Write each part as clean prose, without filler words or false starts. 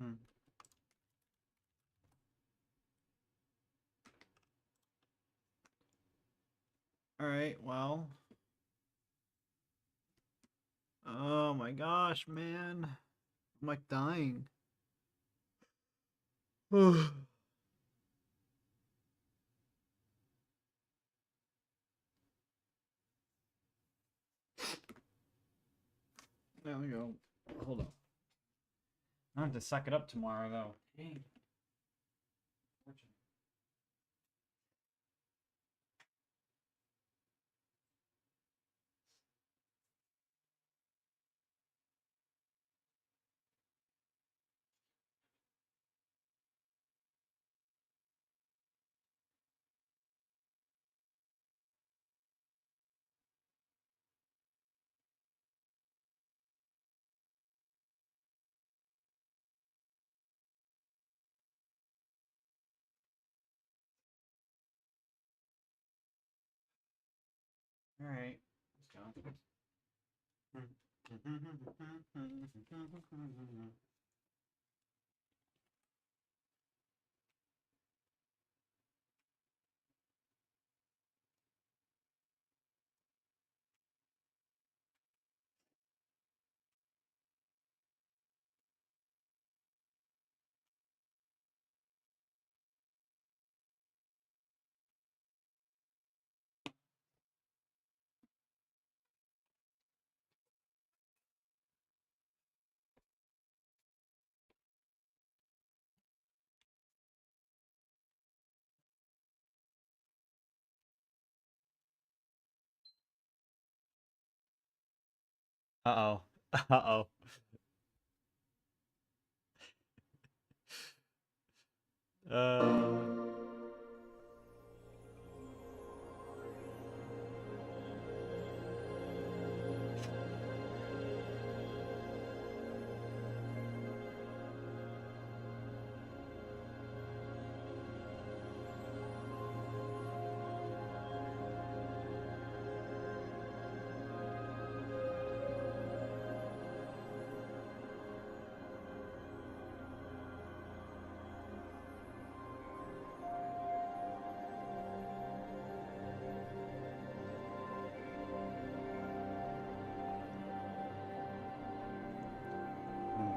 Hmm. All right, well. Oh my gosh, man. I'm like dying. There we go. Hold on. I have to suck it up tomorrow, though. Dang. All right, let's go. Uh-oh. Uh-oh.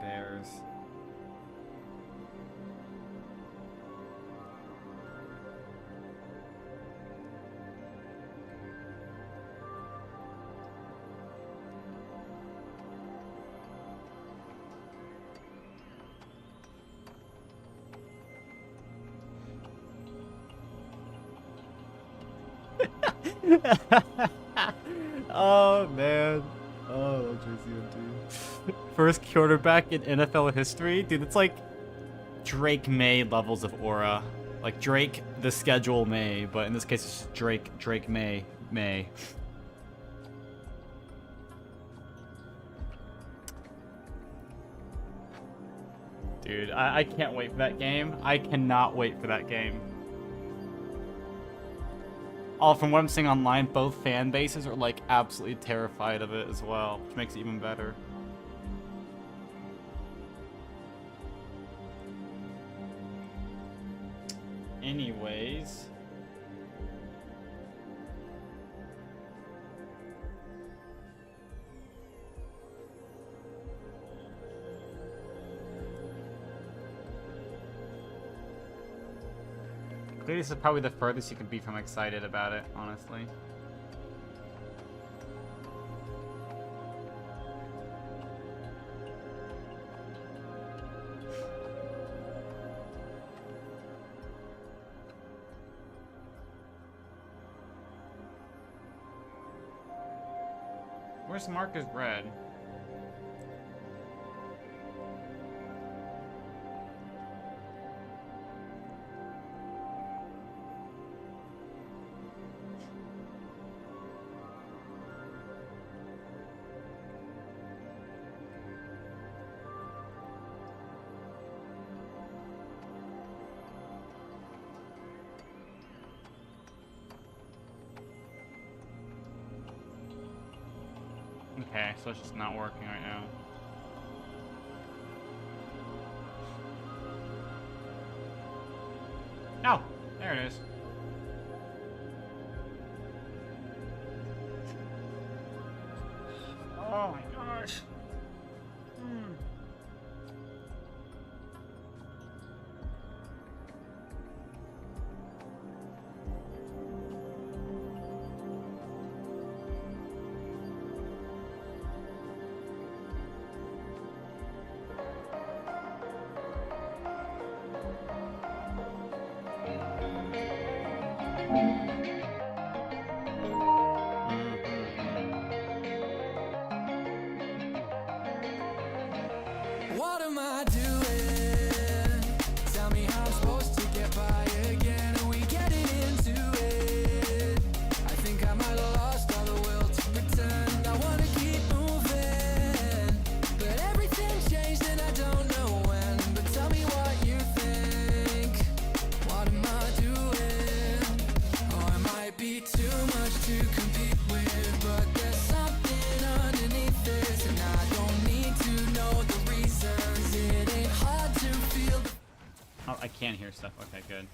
Bears. Oh man. Oh, JCMT. First quarterback in NFL history? Dude, it's like Drake May levels of aura. Like Drake the schedule May, but in this case it's Drake May. Dude, I can't wait for that game. I cannot wait for that game. From what I'm seeing online, both fan bases are like absolutely terrified of it as well, which makes it even better. Anyways. This is probably the furthest you can be from excited about it, honestly. Where's Marcus Red? Okay, so it's just not working right now. Oh, there it is. Oh my gosh. What am I doing? Tell me how I'm supposed to get by again. Are we getting into it? I think I might have lost all the will to pretend. I wanna keep moving, but everything's changed and I don't know when. But tell me what you think. What am I doing? Oh, it might be too much to compete with, but there's something underneath this, and I don't need to know the reasons. It ain't hard to feel the Oh, I can't hear stuff. Okay, good.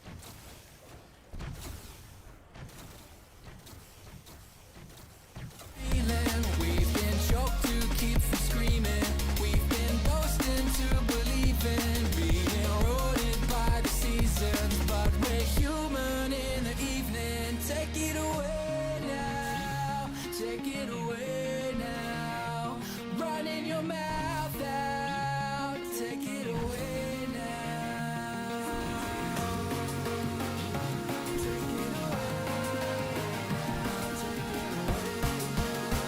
feeling. We've been choked to keep from screaming. We've been boasting to believing. Being eroded by the seasons, but we're human in the evening. Take it away now. Take it away now. Running your mouth out. Take it away now. Take it away. Take it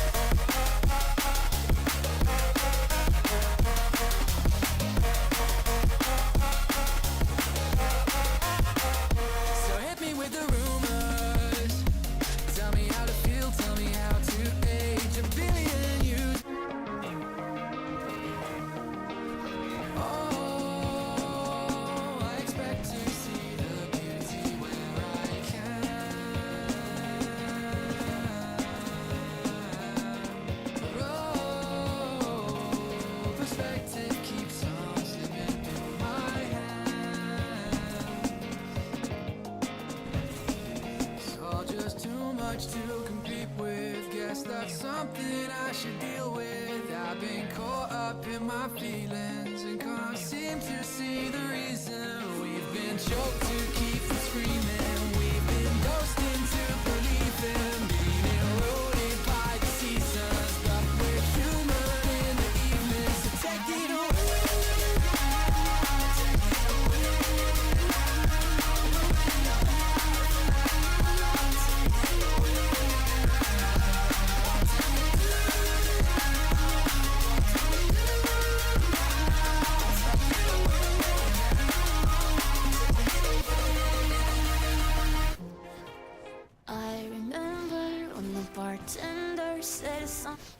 away. So hit me with the rumors. Tell me how to feel, tell me how to age a billion years. Oh, I expect to see the beauty where I can. Oh, perspective keeps on slipping through my hand. It's all just too much to compete with. Guess that's something I should deal with. I've been caught up in my feelings and can't seem to see the reason. We've been choked to keep from screaming. We've been ghosting to believe in. Being eroded by the seasons, but we're human in the evening. So take it away. Take it away. I remember when the bartender said something.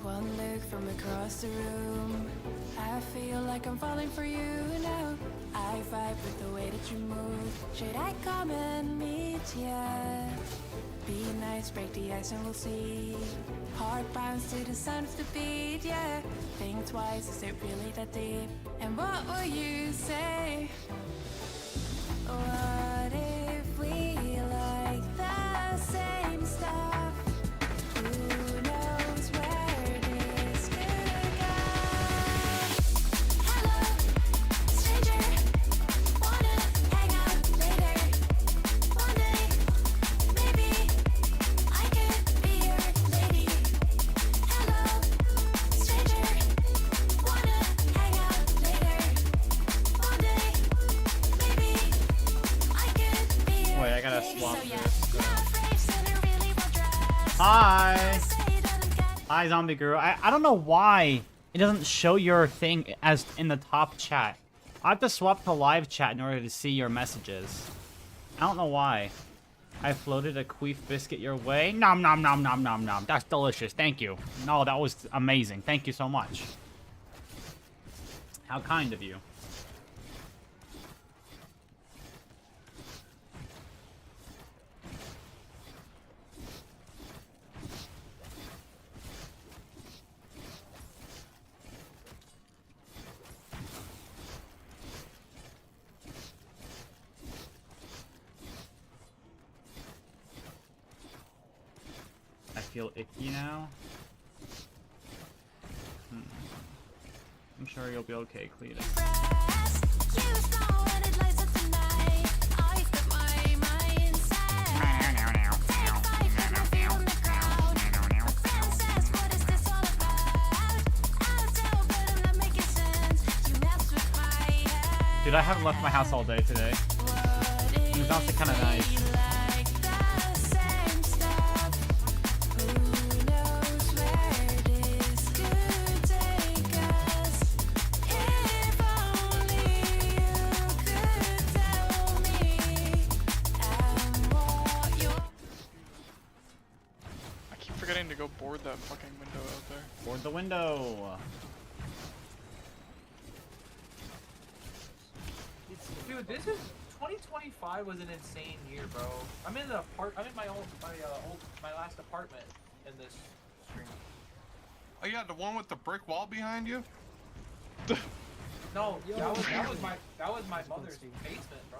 One look from across the room, I feel like I'm falling for you now. I vibe with the way that you move. Should I come and meet ya? Be nice, break the ice and we'll see. Heart bounce to the sound of the beat, yeah. Think twice, is it really that deep? And what will you say? What if we like the same stuff? Who knows where this could go? Hello, stranger. Wanna hang out later? One day, maybe I could be your lady. Hello, stranger. Wanna hang out later? One day, maybe I could be your Wait, I gotta lady. swap So yeah, this. not afraid, so really well dressed. Hi! Say that I'm kinda Hi, Zombie Guru. I don't know why it doesn't show your thing as in the top chat. I have to swap to live chat in order to see your messages. I don't know why. I floated a queef biscuit your way. Nom nom nom nom nom nom. That's delicious. Thank you. No, that was amazing. Thank you so much. How kind of you. I feel icky now. I'm sure you'll be okay, Cleta. Dude, I haven't left my house all day today. It's honestly kind of nice. I keep forgetting to go board that fucking window out there. Board the window. Dude, this is 2025 was an insane year, bro. I'm in my last apartment in this stream. Oh yeah, the one with the brick wall behind you? No, that was my mother's basement, bro.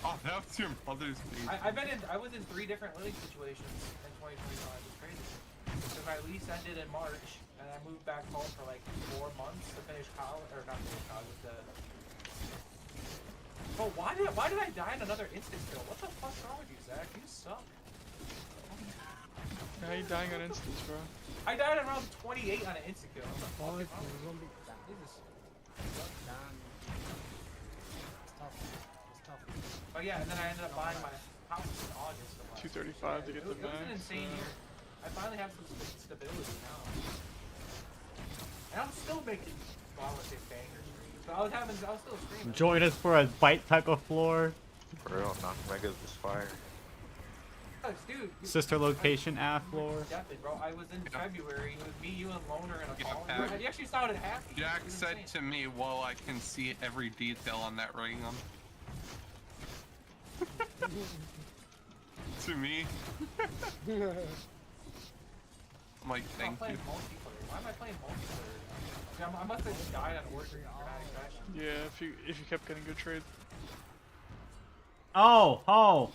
Oh, that was your mother's face. I was in 3 different living situations in 2025. It's crazy. Because my lease ended in March, and I moved back home for like 4 months to finish college, or not finish college. Oh, why did I die in another instant kill? What the fuck's wrong with you, Zach? You suck. How are you dying on instance, bro? I died at around 28 on an instant kill. What the fuck is wrong with you? Oh yeah, and then I ended up buying my house in August of last year. 235 to get the It was an max. insane year. I finally have some stability now. And I'm still making, well, I would say banger streams, but I was still streaming. Join us for a bite type of floor. For real, knock Megas is fire. Dude, Sister location A floor. definitely, bro. I was in February. It was me, you, and Loner in a Yeah, call. Pat. You actually sounded happy. Jack It was said insane. to me, well, I can see every detail on that ray gun. To me. I'm like, I'm thank playing you. multiplayer. Why am I playing multiplayer? I must have died on ordinary dramatic fashion. Yeah, if you kept getting good trades. Oh.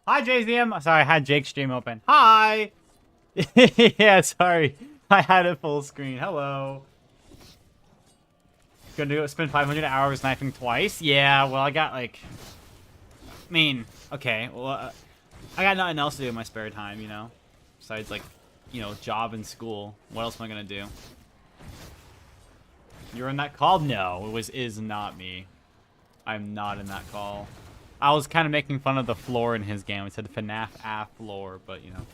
Hi, JZM. Sorry, I had Jake's stream open. Hi. Yeah, sorry. I had it full screen. Hello. Gonna spend 500 hours knifing twice? Yeah, well, I got like... I mean, okay. Well, I got nothing else to do in my spare time, you know? Besides, like, you know, job and school. What else am I gonna do? You're in that call? No, is not me. I'm not in that call. I was kind of making fun of the floor in his game. I said FNAF A floor, but you know.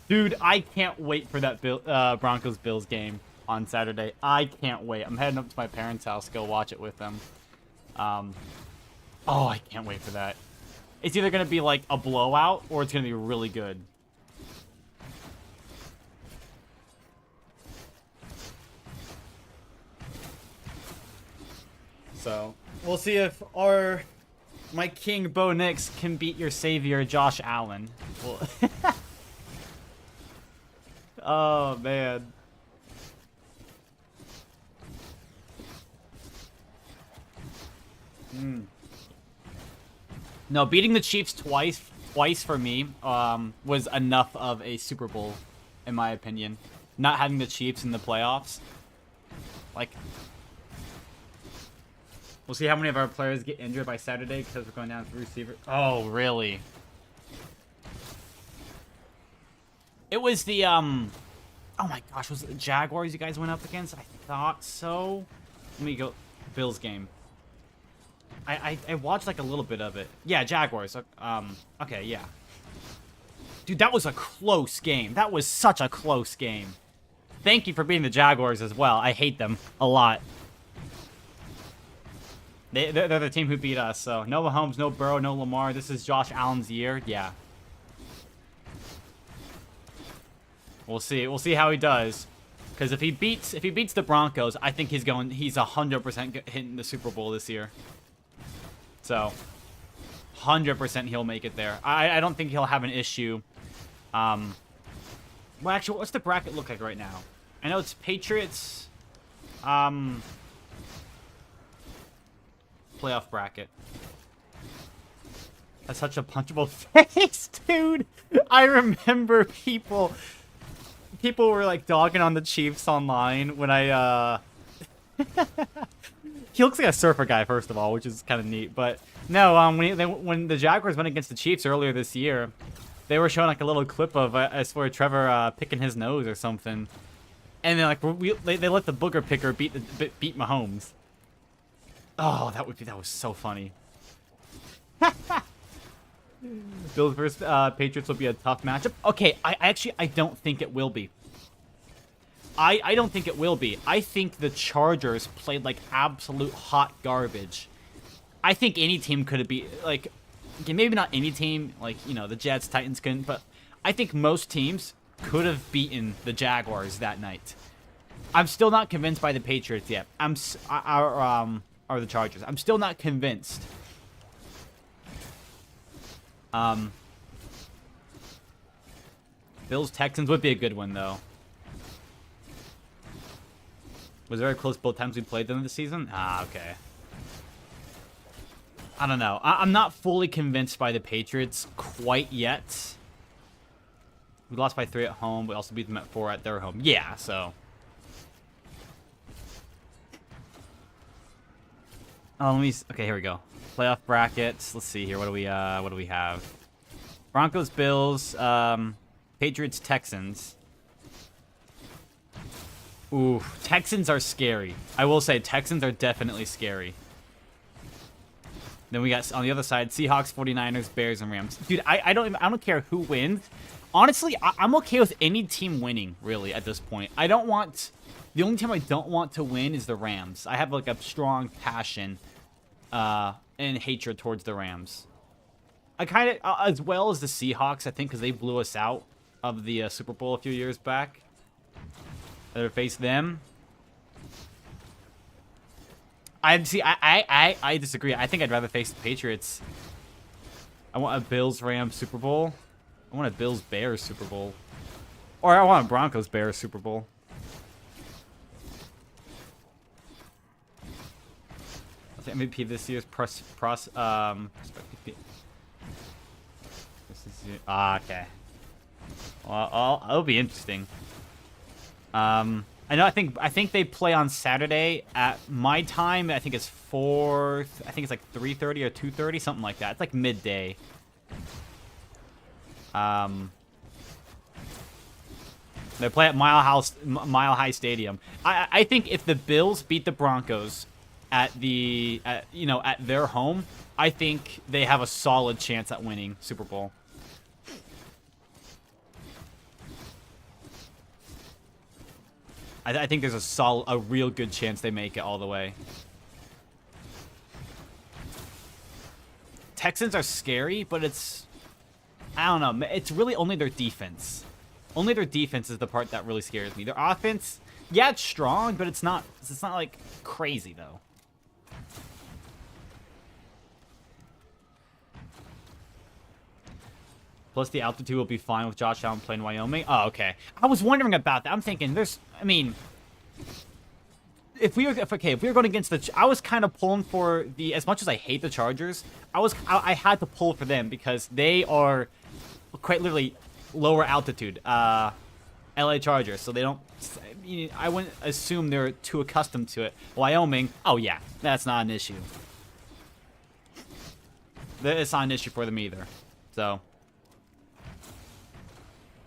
Dude, I can't wait for that Broncos-Bills game on Saturday. I can't wait. I'm heading up to my parents' house to go watch it with them. Oh, I can't wait for that. It's either going to be like a blowout or it's going to be really good. So, we'll see if my king Bo Nix can beat your savior Josh Allen. Well, oh man. No, beating the Chiefs twice for me was enough of a Super Bowl, in my opinion. Not having the Chiefs in the playoffs, like. We'll see how many of our players get injured by Saturday because we're going down to receiver. Oh, really? It was the, oh my gosh, was it the Jaguars you guys went up against? I thought so. Let me go. Bills game. I watched like a little bit of it. Yeah, Jaguars. Okay, yeah. Dude, that was a close game. That was such a close game. Thank you for beating the Jaguars as well. I hate them a lot. They're the team who beat us. So no Mahomes, no Burrow, no Lamar. This is Josh Allen's year. Yeah. We'll see. We'll see how he does. Because if he beats the Broncos, I think he's 100% hitting the Super Bowl this year. So 100% he'll make it there. I don't think he'll have an issue. Well, actually, what's the bracket look like right now? I know it's Patriots. Playoff bracket. That's such a punchable face, dude. I remember people were like dogging on the Chiefs online when I he looks like a surfer guy, first of all, which is kind of neat. But no, when the Jaguars went against the Chiefs earlier this year, they were showing like a little clip of I swear Trevor picking his nose or something, and then like they let the booger picker beat Mahomes. Oh, that was so funny. Bills versus Patriots will be a tough matchup. Okay, I don't think it will be. I don't think it will be. I think the Chargers played like absolute hot garbage. I think any team could have beat, like, okay, maybe not any team, like, you know, the Jets, Titans couldn't, but I think most teams could have beaten the Jaguars that night. I'm still not convinced by the Patriots yet. Or the Chargers. I'm still not convinced. Bills Texans would be a good one though. Was it very close both times we played them this season? Ah, okay. I don't know. I'm not fully convinced by the Patriots quite yet. We lost by 3 at home. We also beat them at 4 at their home. Yeah, so. Oh, okay, here we go. Playoff brackets. Let's see here. What do we have? Broncos, Bills, Patriots, Texans. Ooh, Texans are scary. I will say Texans are definitely scary. Then we got on the other side Seahawks, 49ers, Bears, and Rams. Dude, I don't care who wins. Honestly, I'm okay with any team winning, really, at this point. The only team I don't want to win is the Rams. I have like a strong passion and hatred towards the Rams. I kind of, as well as the Seahawks, I think, because they blew us out of the Super Bowl a few years back. I'd face them. I disagree. I think I'd rather face the Patriots. I want a Bills-Rams Super Bowl. I want a Bills-Bears Super Bowl. Or I want a Broncos-Bears Super Bowl. I think MVP this year's okay. Well, it'll be interesting. I know. I think they play on Saturday at my time. I think it's 4. I think it's like 3:30 or 2:30, something like that. It's like midday. They play at Mile High Stadium. I think if the Bills beat the Broncos at their home, I think they have a solid chance at winning Super Bowl. I think there's a real good chance they make it all the way. Texans are scary, but I don't know. It's really only their defense. Only their defense is the part that really scares me. Their offense, yeah, it's strong, but it's not like crazy though. Plus, the altitude will be fine with Josh Allen playing Wyoming. Oh, okay. I was wondering about that. I'm thinking if we were going against I was kind of pulling for as much as I hate the Chargers, I had to pull for them because they are quite literally lower altitude, LA Chargers. So they don't, I wouldn't assume they're too accustomed to it. Wyoming, oh yeah, that's not an issue. It's not an issue for them either. So.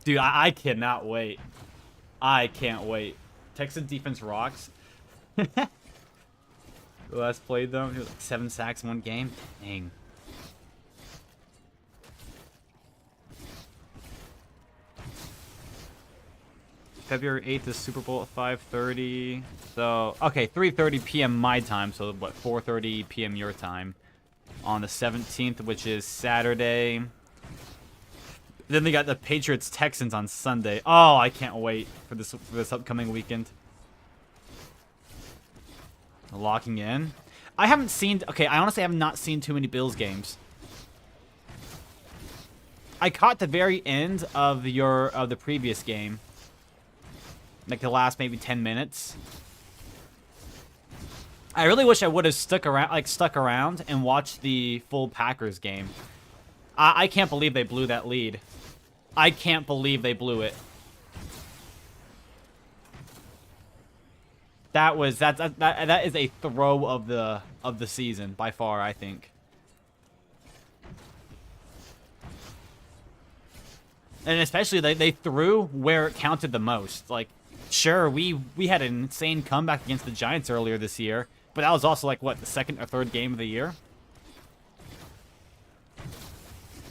Dude, I cannot wait. I can't wait. Texas defense rocks. Last played them. He was like 7 sacks in one game. Dang. February 8th is Super Bowl at 5:30. So, okay, 3:30 p.m. my time. So, what, 4:30 p.m. your time on the 17th, which is Saturday. Then they got the Patriots Texans on Sunday. Oh, I can't wait for this upcoming weekend. Locking in. I haven't seen. Okay, I honestly have not seen too many Bills games. I caught the very end of the previous game. Like the last maybe 10 minutes. I really wish I would have stuck around and watched the full Packers game. I can't believe they blew that lead. I can't believe they blew it. That is a throw of the season by far, I think. And especially they threw where it counted the most. Like, sure, we had an insane comeback against the Giants earlier this year, but that was also like what, the second or third game of the year?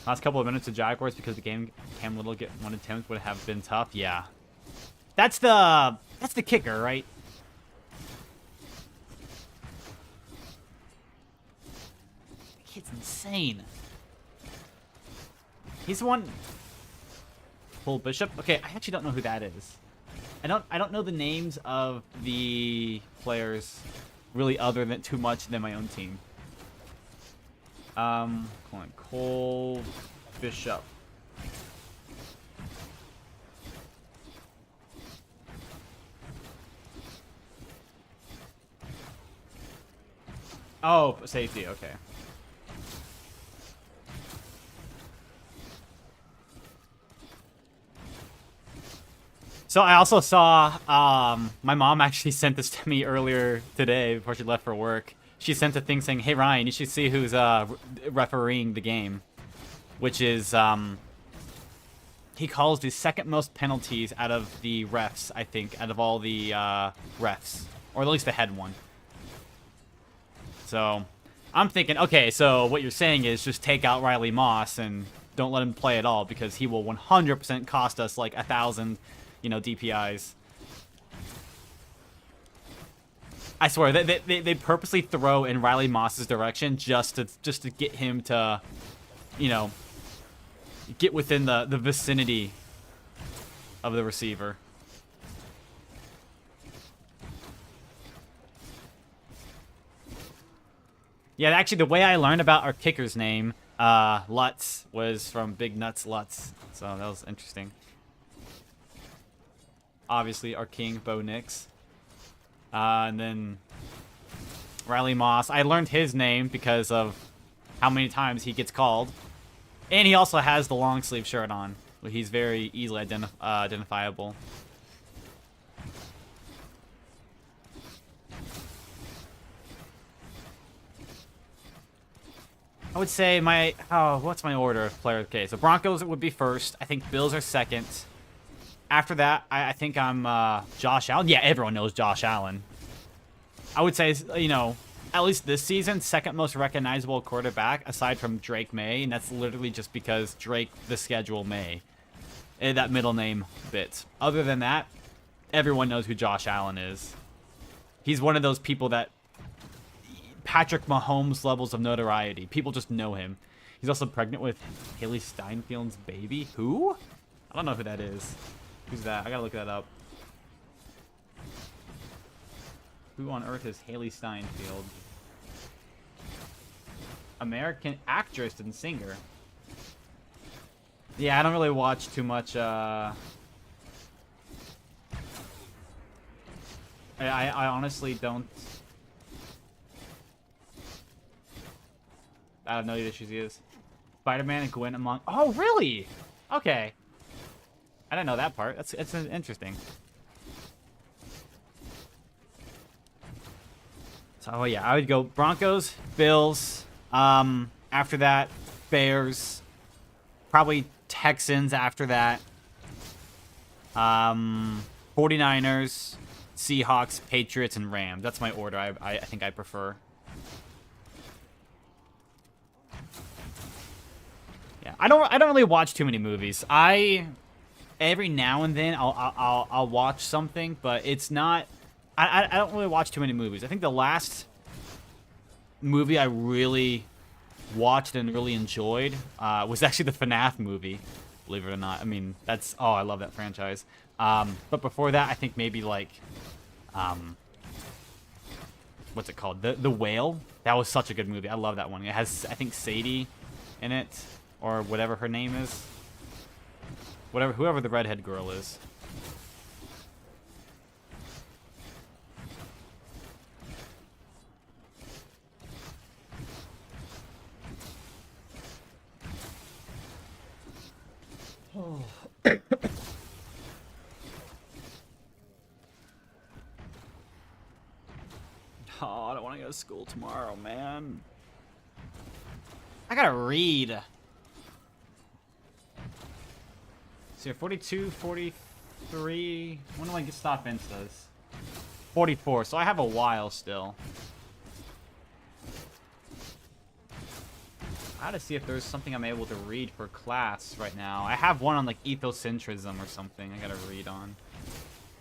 Last couple of minutes of Jaguars because the game Cam Little get one attempt would have been tough. Yeah. That's the kicker, right? The kid's insane. He's the one. Full Bishop. Okay, I actually don't know who that is. I don't know the names of the players really other than too much than my own team. Hold on. Cole Bishop. Oh, safety, okay. So I also saw, my mom actually sent this to me earlier today before she left for work. She sent a thing saying, hey Ryan, you should see who's refereeing the game. Which is, he calls the second most penalties out of the refs, I think, out of all the refs. Or at least the head one. So, I'm thinking, okay, so what you're saying is just take out Riley Moss and don't let him play at all because he will 100% cost us like 1,000, DPIs. I swear, they purposely throw in Riley Moss's direction just to get him to, get within the vicinity of the receiver. Yeah, actually, the way I learned about our kicker's name, Lutz, was from Big Nuts Lutz. So that was interesting. Obviously, our king, Bo Nix. And then Riley Moss. I learned his name because of how many times he gets called. And he also has the long sleeve shirt on. He's very easily identifiable. I would say what's my order of player? Okay, so Broncos would be first. I think Bills are second. After that, I think I'm Josh Allen. Yeah, everyone knows Josh Allen. I would say, at least this season, second most recognizable quarterback aside from Drake May, and that's literally just because Drake, the schedule May. That middle name bit. Other than that, everyone knows who Josh Allen is. He's one of those people that Patrick Mahomes levels of notoriety. People just know him. He's also pregnant with Haley Steinfeld's baby. Who? I don't know who that is. Who's that? I gotta look that up. Who on earth is Haley Steinfeld? American actress and singer. Yeah, I don't really watch too much, I honestly don't. I don't know who she is. Spider-Man and Gwen among... Oh, really? Okay. I didn't know that part. It's interesting. So, oh yeah, I would go Broncos, Bills. After that, Bears. Probably Texans after that. 49ers, Seahawks, Patriots, and Rams. That's my order. I think I prefer. Yeah, I don't really watch too many movies. every now and then I'll watch something, but it's not. I don't really watch too many movies. I think the last movie I really watched and really enjoyed was actually the FNAF movie. Believe it or not. I mean, that's I love that franchise. But before that, I think maybe like what's it called? The Whale. That was such a good movie. I love that one. It has, I think, Sadie in it, or whatever her name is. Whoever the redhead girl is. Oh, I don't want to go to school tomorrow, man. I gotta read. So 42, 43. When do I get stop instas? 44. So I have a while still. I gotta see if there's something I'm able to read for class right now. I have one on like ethocentrism or something I gotta read on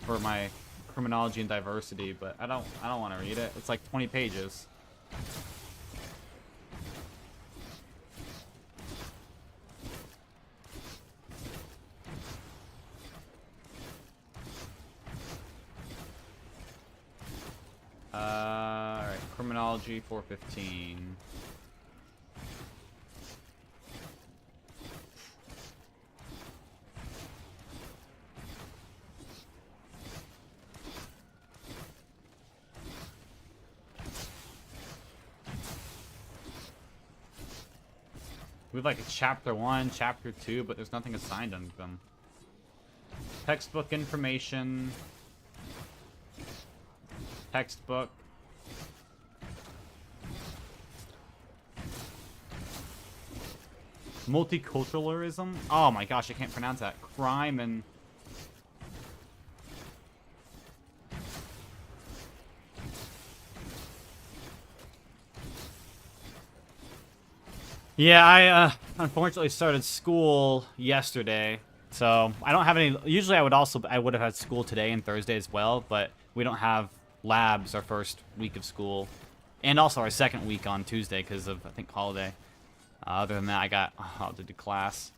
for my criminology and diversity, but I don't want to read it. It's like 20 pages. Alright, criminology 415. We have like a chapter 1, chapter 2, but there's nothing assigned on them. Textbook information. Textbook. Multiculturalism? Oh my gosh, I can't pronounce that. Crime and... Yeah, I unfortunately started school yesterday, so I don't have any. Usually, I would have had school today and Thursday as well, but we don't have labs our first week of school, and also our second week on Tuesday because of I think holiday. Other than that, I got I'll do class.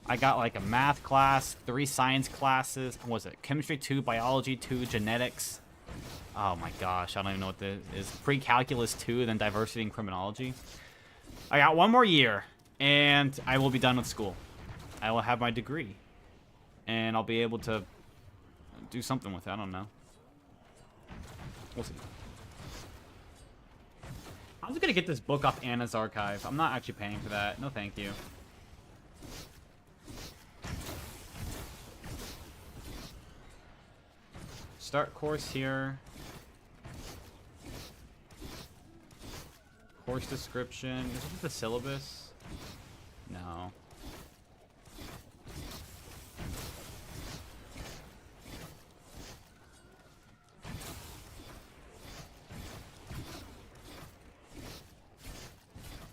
I got like a math class, 3 science classes. What was it? Chemistry 2, biology 2, genetics. Oh my gosh, I don't even know what this is. Pre-calculus 2, then diversity and criminology. I got 1 more year, and I will be done with school. I will have my degree, and I'll be able to do something with it. I don't know. We'll see. I'm just gonna get this book off Anna's archive. I'm not actually paying for that. No, thank you. Start course here. Course description. Is this the syllabus? No.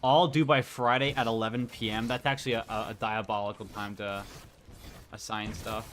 All due by Friday at 11 p.m. That's actually a diabolical time to assign stuff.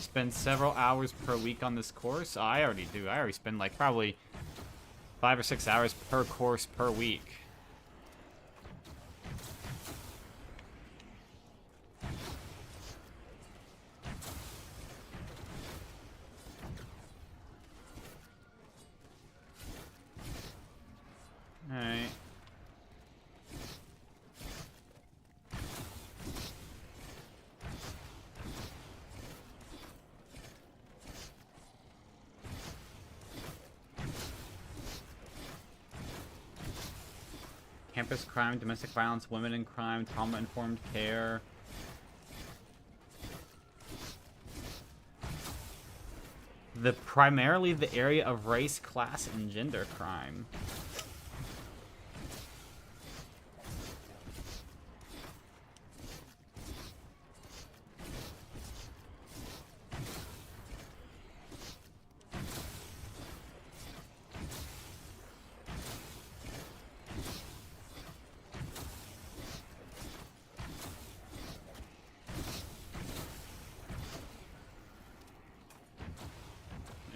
Spend several hours per week on this course? Oh, I already do. I already spend like probably 5 or 6 hours per course per week. Alright. Campus crime, domestic violence, women in crime, trauma-informed care. primarily the area of race, class, and gender crime.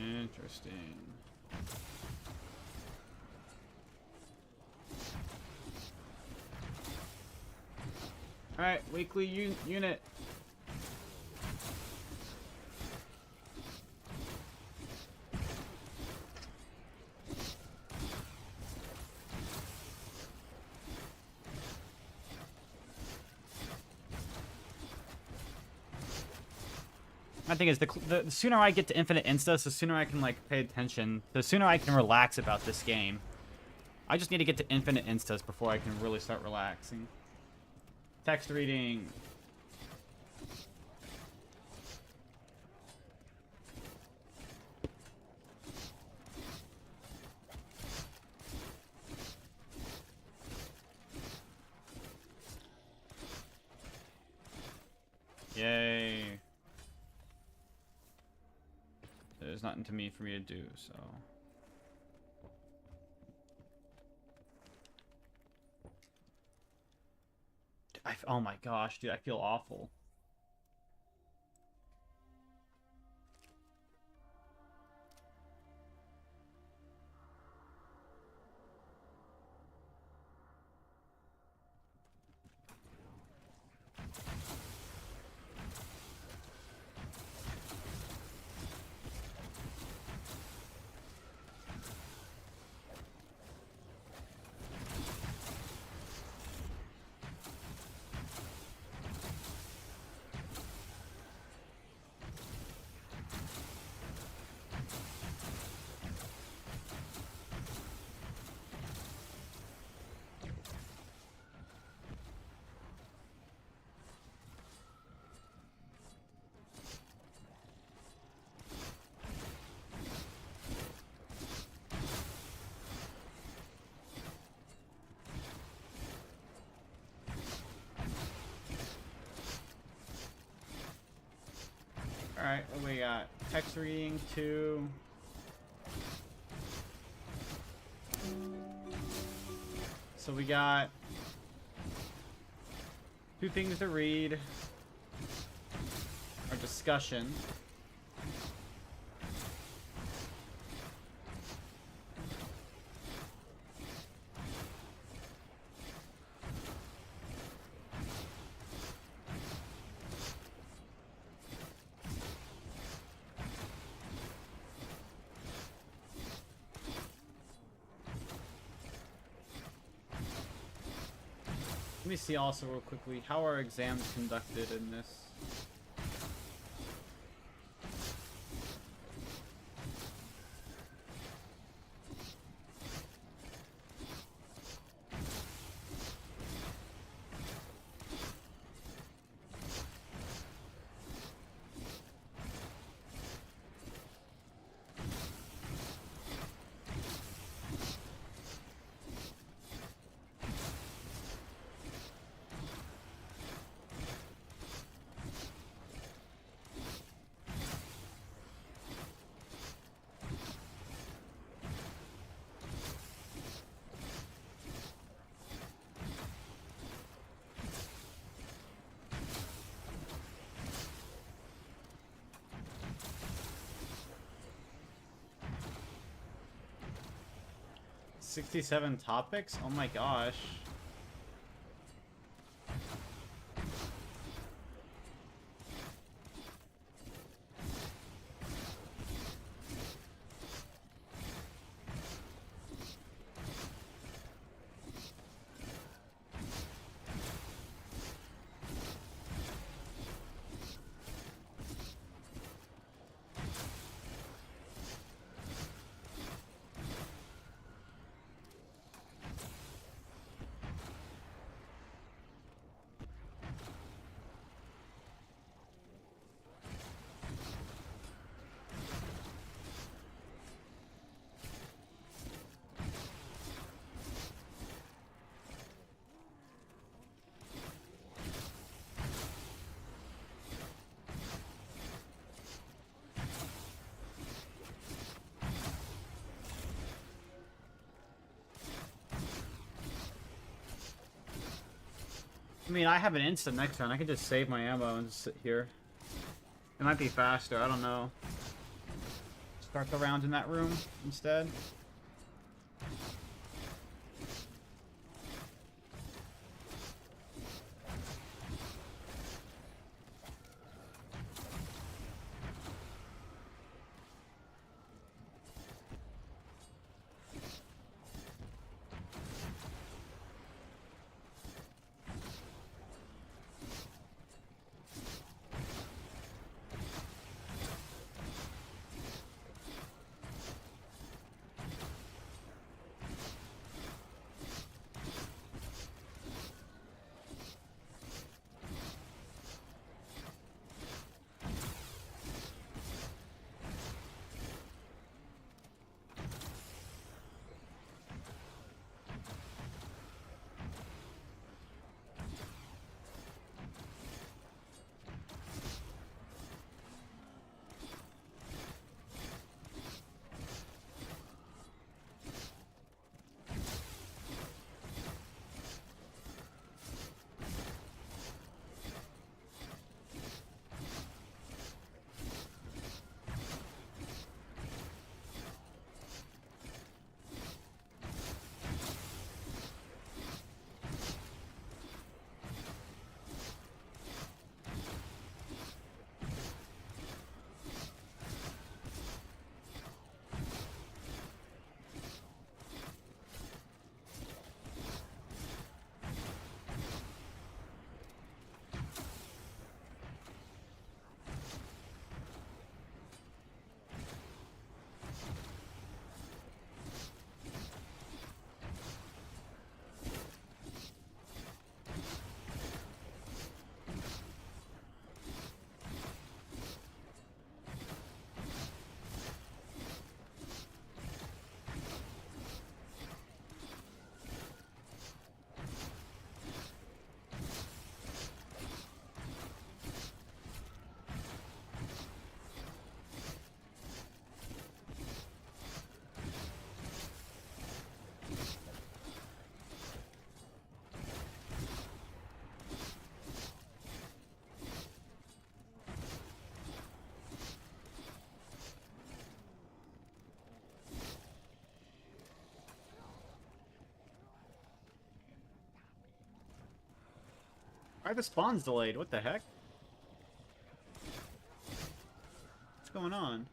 Interesting. All right, weekly unit. My thing is, the sooner I get to infinite instas, the sooner I can, like, pay attention. The sooner I can relax about this game. I just need to get to infinite instas before I can really start relaxing. Text reading. Yay. There's nothing to me for me to do, so. Oh my gosh, dude, I feel awful. Alright, what we got? Text reading 2. So we got 2 things to read. Our discussion. Let me see also real quickly, how are exams conducted in this? $67 topics? Oh my gosh. I mean, I have an instant next turn. I can just save my ammo and just sit here. It might be faster. I don't know. Start the rounds in that room instead. Why are the spawns delayed? What the heck? What's going on?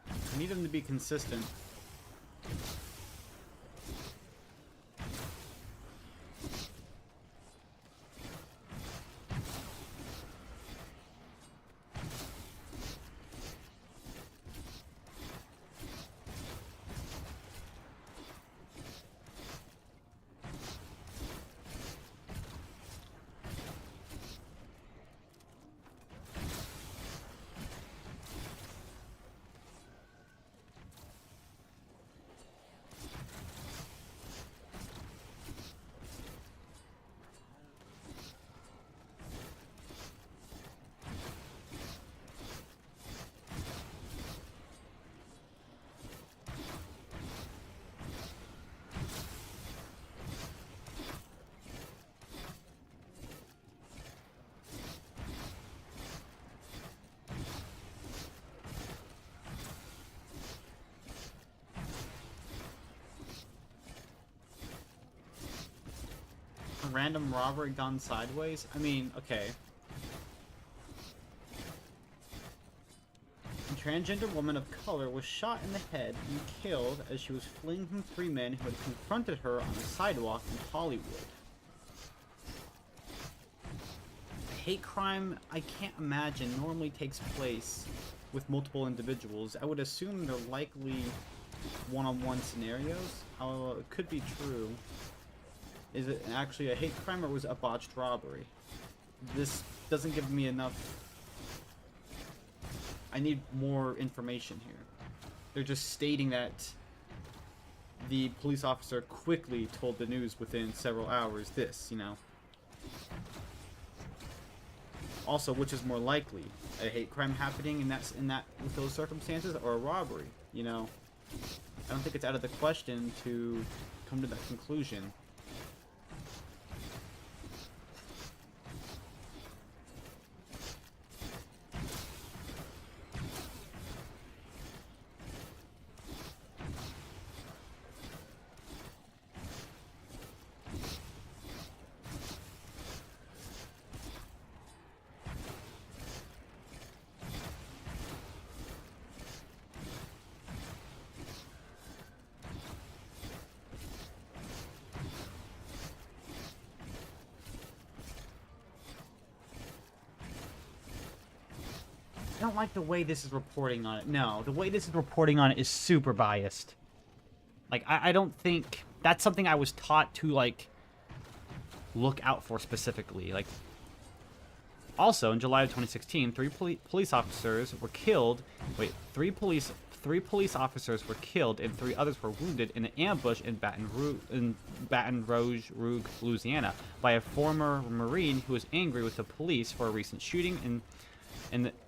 I need them to be consistent. A random robbery gone sideways? I mean, okay. A transgender woman of color was shot in the head and killed as she was fleeing from 3 men who had confronted her on a sidewalk in Hollywood. A hate crime, I can't imagine, normally takes place with multiple individuals. I would assume they're likely one-on-one scenarios. However, it could be true. Is it actually a hate crime or was it a botched robbery? This doesn't give me enough. I need more information here. They're just stating that the police officer quickly told the news within several hours this, you know. Also, which is more likely? A hate crime happening in that with those circumstances or a robbery, you know? I don't think it's out of the question to come to that conclusion. I don't like the way this is reporting on it. No, the way this is reporting on it is super biased. Like, I don't think... That's something I was taught to, like, look out for specifically. Like, also, in July of 2016, police officers were killed... Wait, three police officers were killed and 3 others were wounded in an ambush in Baton Rouge, Louisiana, by a former Marine who was angry with the police for a recent shooting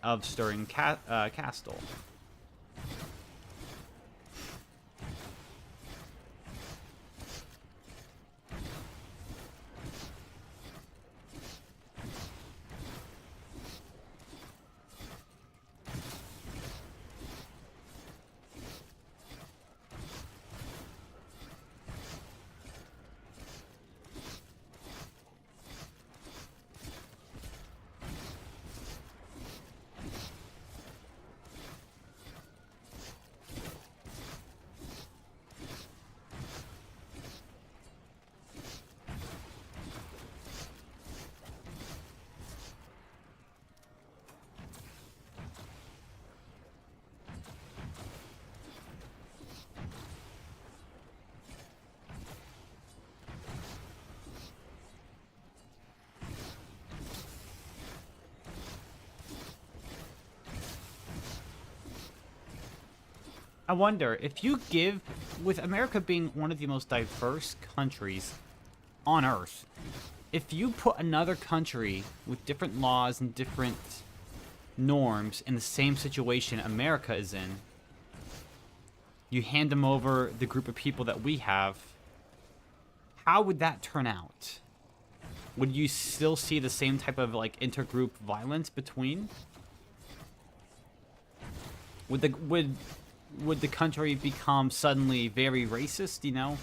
of Stirling Castle. I wonder, if you give, with America being one of the most diverse countries on Earth, if you put another country with different laws and different norms in the same situation America is in, you hand them over the group of people that we have, how would that turn out? Would you still see the same type of, like, intergroup violence between? Would the country become suddenly very racist, you know?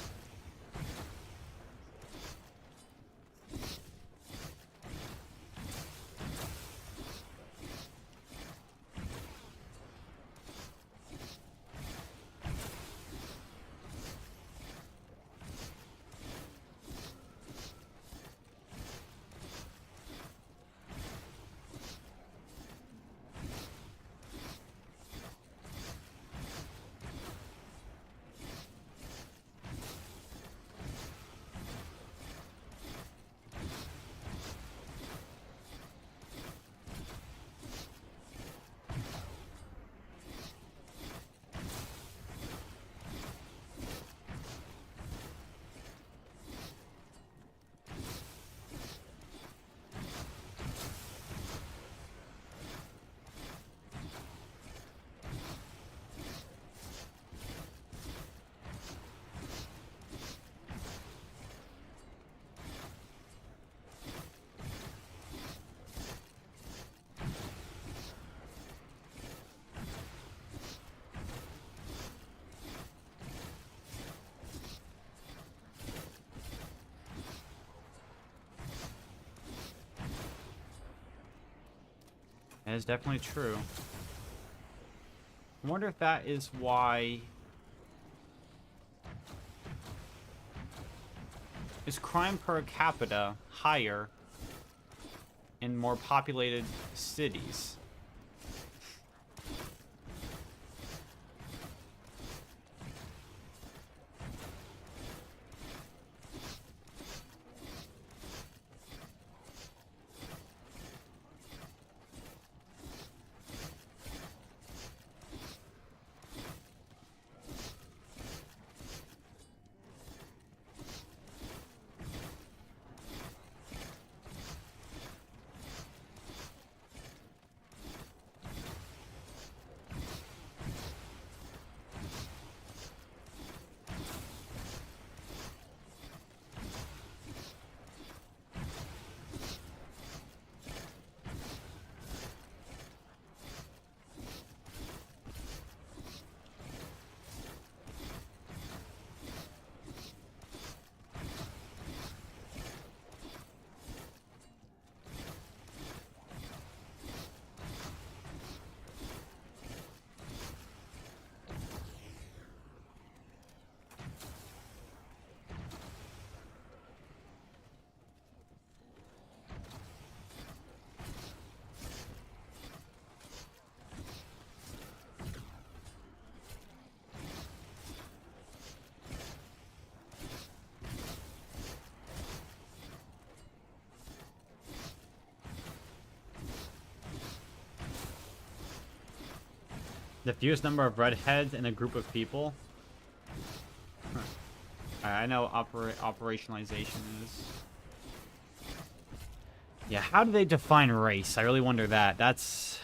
That is definitely true. I wonder if that is why... Is crime per capita higher in more populated cities? The fewest number of redheads in a group of people. Huh. Alright, I know operationalization is. Yeah, how do they define race? I really wonder that. That's.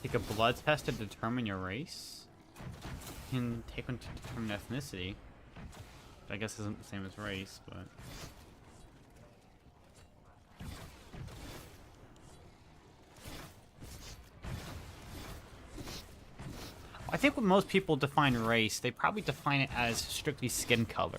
Take a blood test to determine your race? You can take one to determine ethnicity. I guess isn't the same as race, but... I think when most people define race, they probably define it as strictly skin color.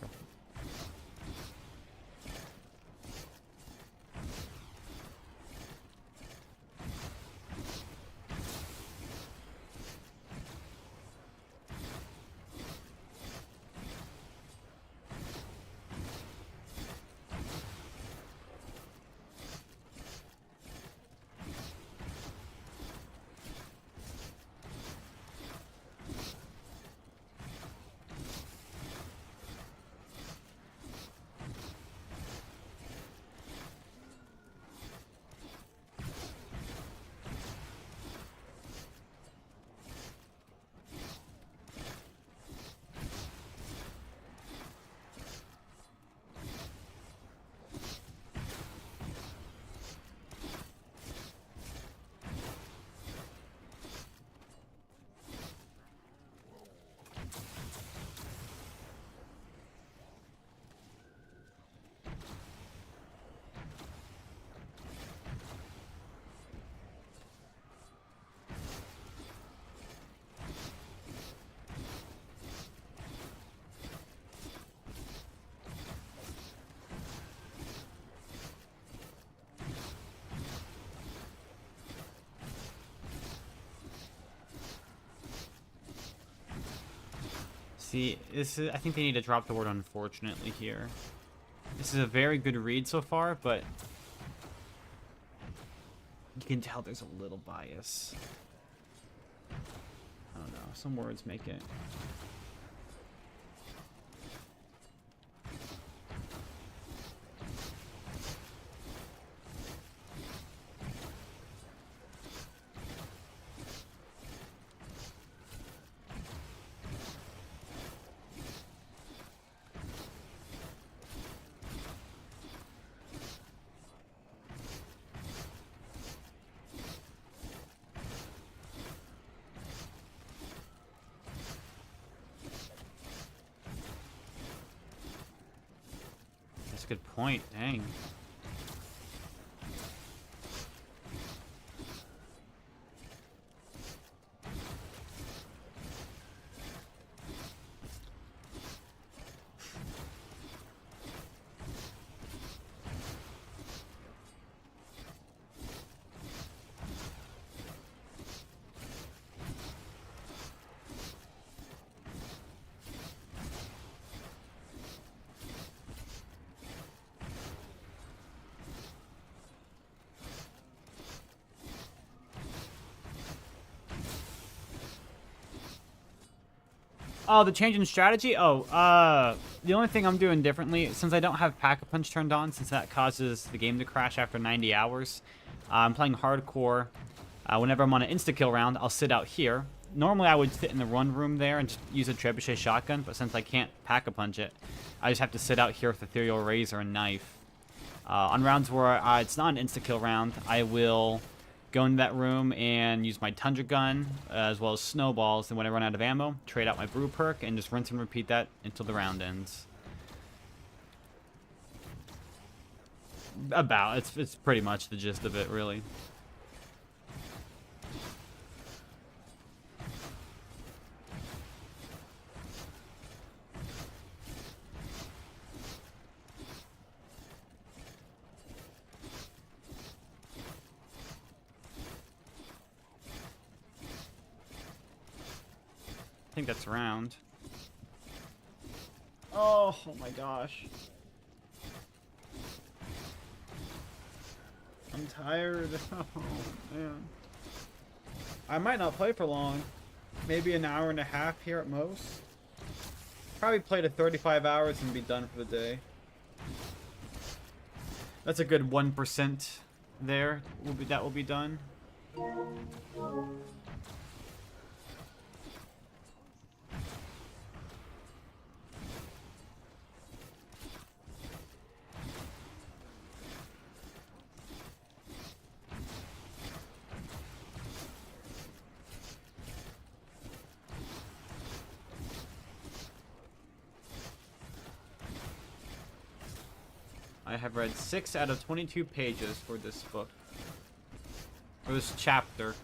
See, this is, I think they need to drop the word unfortunately here. This is a very good read so far, but you can tell there's a little bias. I don't know, some words make it. That's a good point, dang. Oh, the change in strategy? Oh, the only thing I'm doing differently, since I don't have Pack-a-Punch turned on, since that causes the game to crash after 90 hours, I'm playing hardcore. Whenever I'm on an insta-kill round, I'll sit out here. Normally, I would sit in the run room there and just use a trebuchet shotgun, but since I can't Pack-a-Punch it, I just have to sit out here with Ethereal Razor and Knife. On rounds where it's not an insta-kill round, I will go into that room and use my Tundra gun, as well as snowballs, and when I run out of ammo, trade out my brew perk, and just rinse and repeat that until the round ends. It's pretty much the gist of it, really. I think that's round. Oh my gosh. I'm tired. Oh man. I might not play for long. Maybe an hour and a half here at most. Probably play to 35 hours and be done for the day. That's a good 1% there. That will be done. I have read 6 out of 22 pages for this book. For this chapter.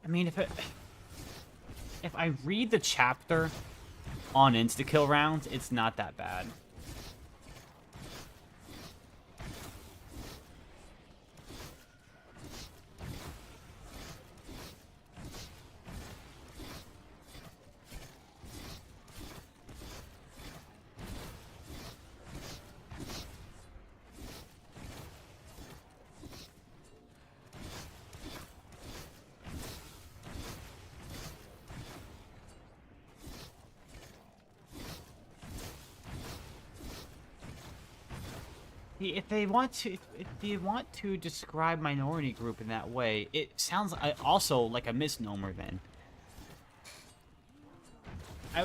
I mean, if I read the chapter on insta-kill rounds, it's not that bad. If they want to describe minority group in that way, it sounds also like a misnomer. Then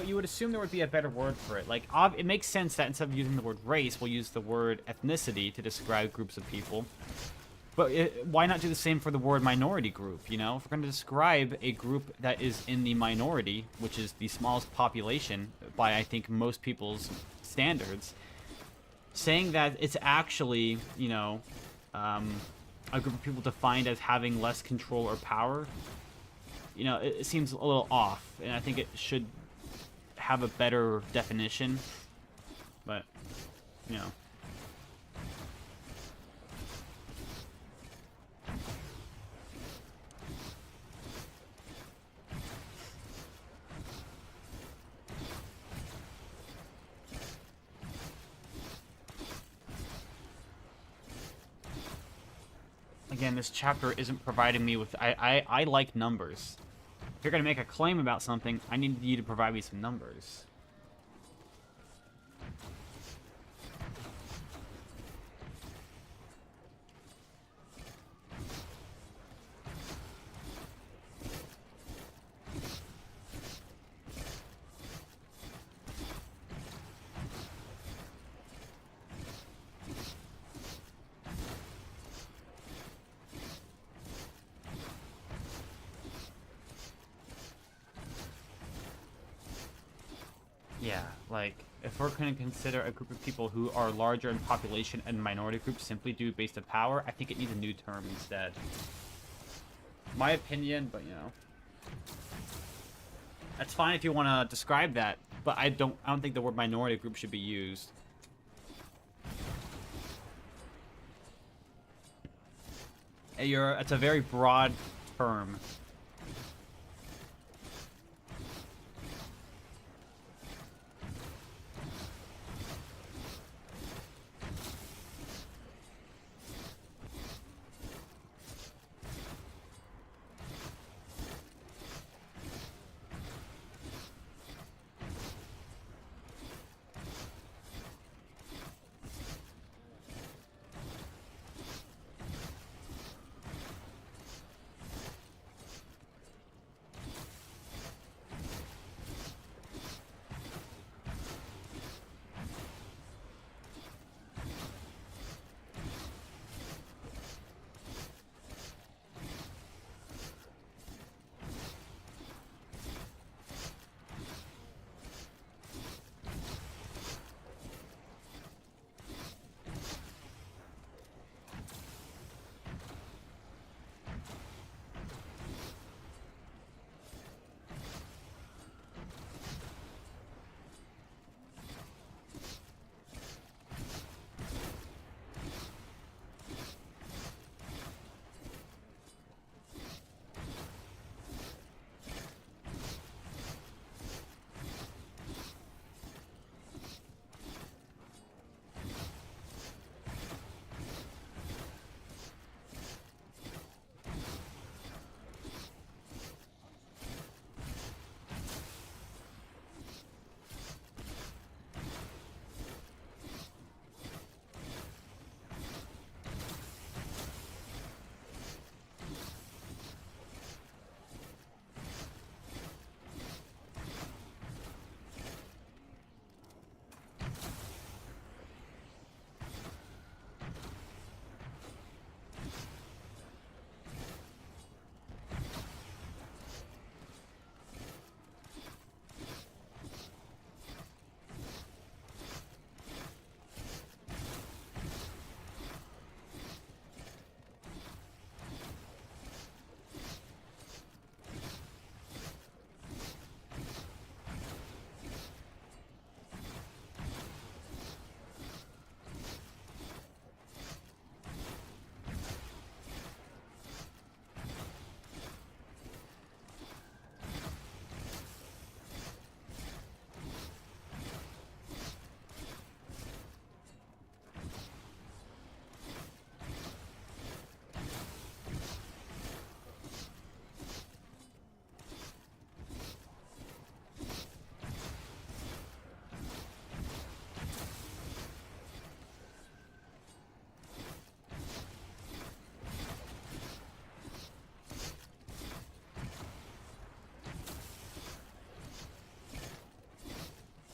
you would assume there would be a better word for it. Like, it makes sense that instead of using the word race, we'll use the word ethnicity to describe groups of people. But why not do the same for the word minority group? You know, if we're going to describe a group that is in the minority, which is the smallest population by I think most people's standards. Saying that it's actually, you know, a group of people defined as having less control or power, you know, it seems a little off, and I think it should have a better definition, but, you know. Again, this chapter isn't providing me with... I like numbers. If you're going to make a claim about something, I need you to provide me some numbers. Yeah, like, if we're going to consider a group of people who are larger in population and minority groups simply due based on power, I think it needs a new term instead. My opinion, but, you know. That's fine if you want to describe that, but I don't think the word minority group should be used. It's a very broad term.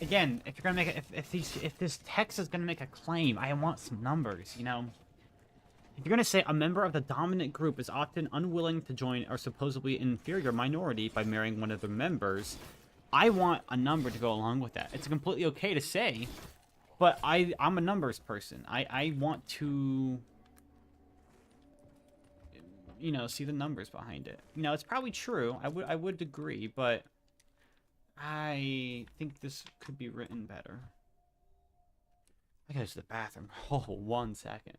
again, if you're gonna make if this text is gonna make a claim, I want some numbers, you know. If you're gonna say a member of the dominant group is often unwilling to join a supposedly inferior minority by marrying one of their members, I want a number to go along with that. It's completely okay to say, but I'm a numbers person. I want to, you know, see the numbers behind it. You know, it's probably true. I would agree, but I think this could be written better. I gotta go to the bathroom. Oh, 1 second.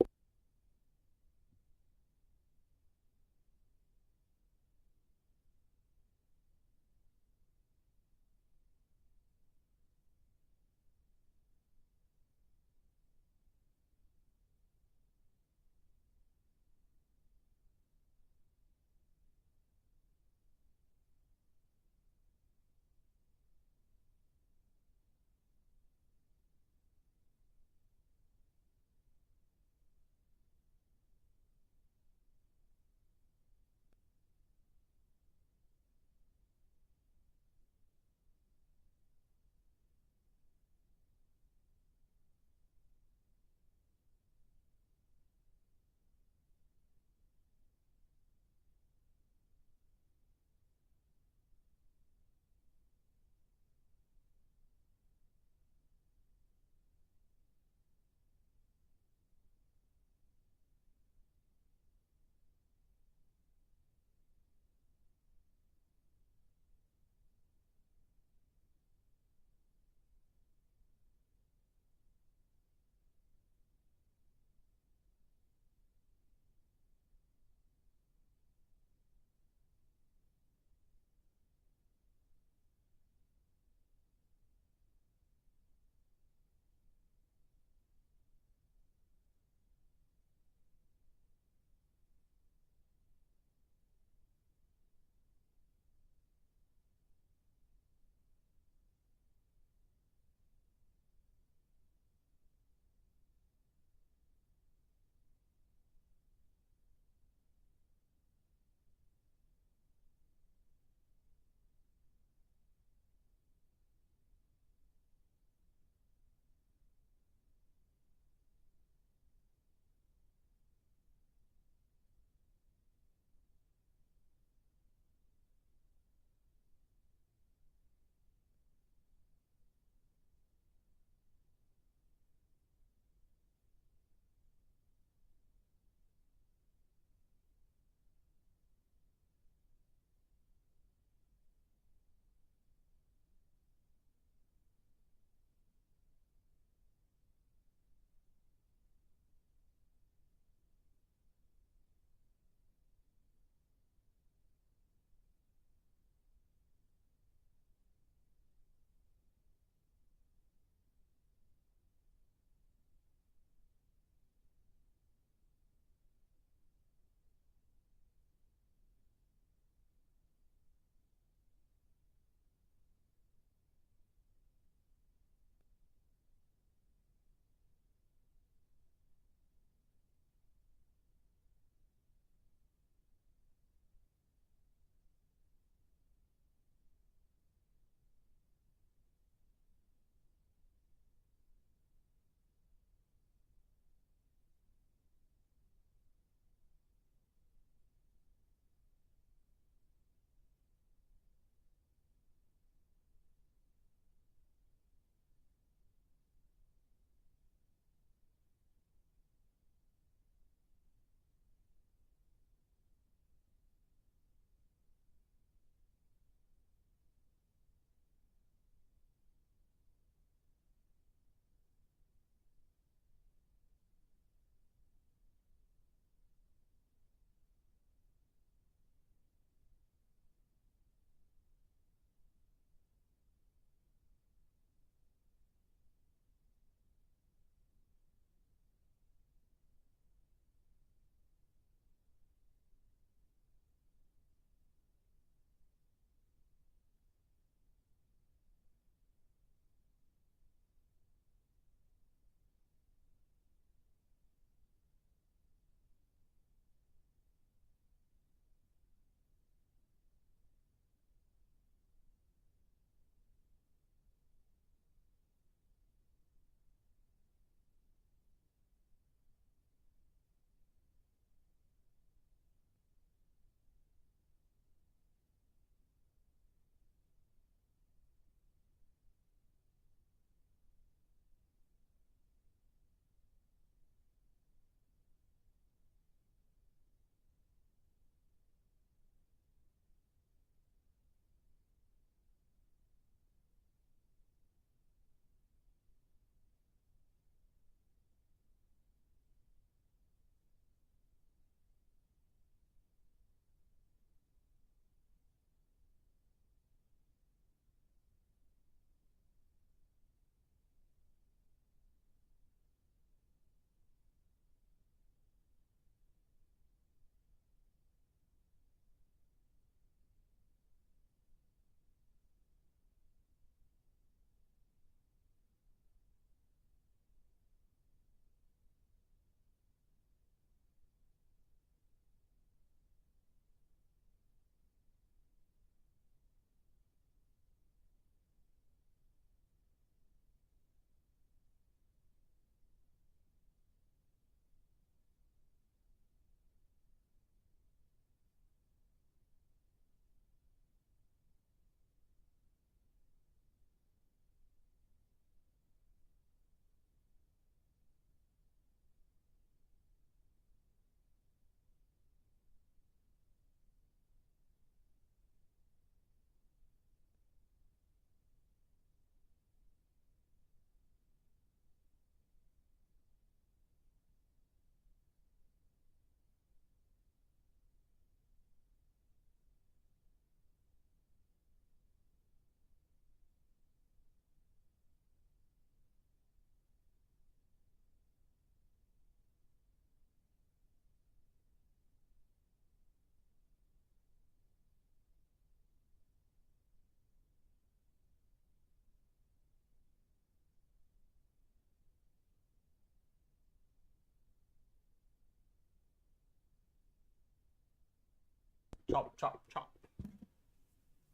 Chop, chop, chop.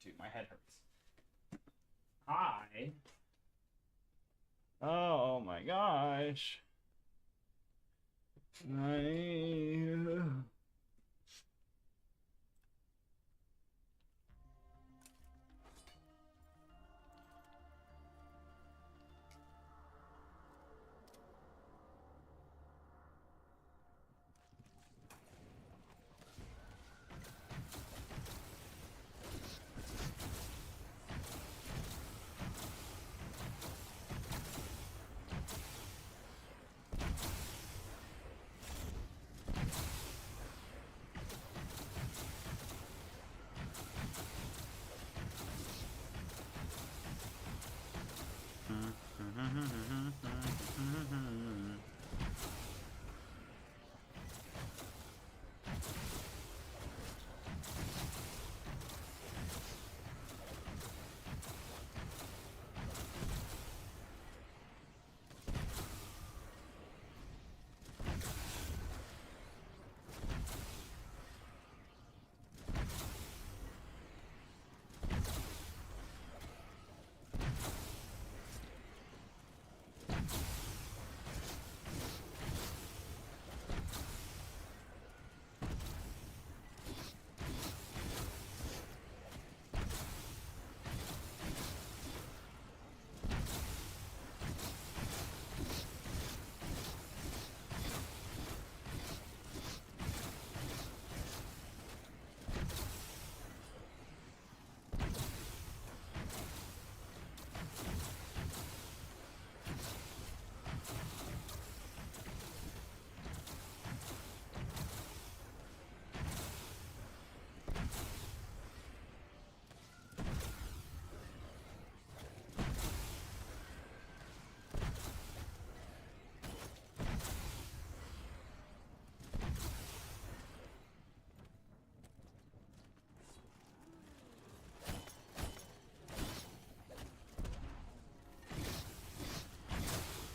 Dude, my head hurts. Hi. Oh my gosh.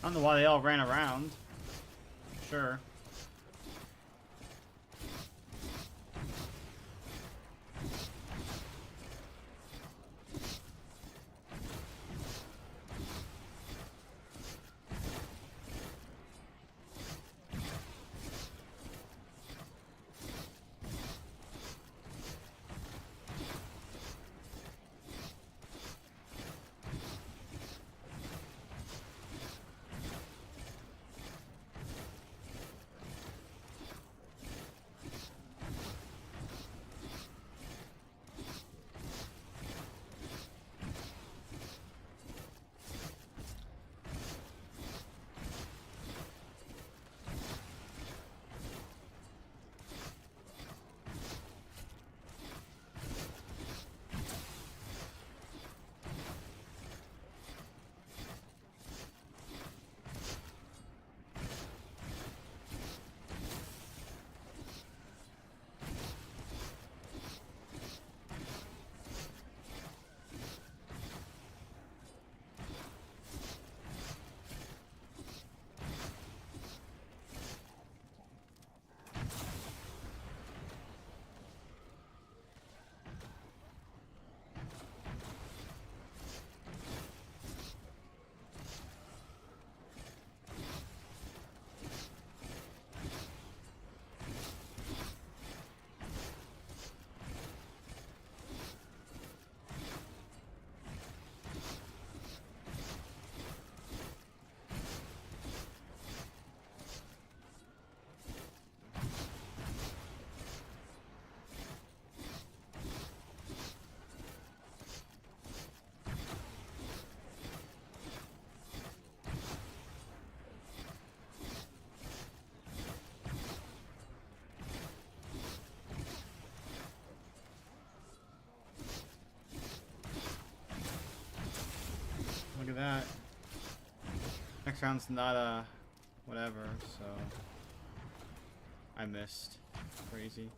I don't know why they all ran around. Sure. Look at that. Next round's not a whatever, so I missed. Crazy.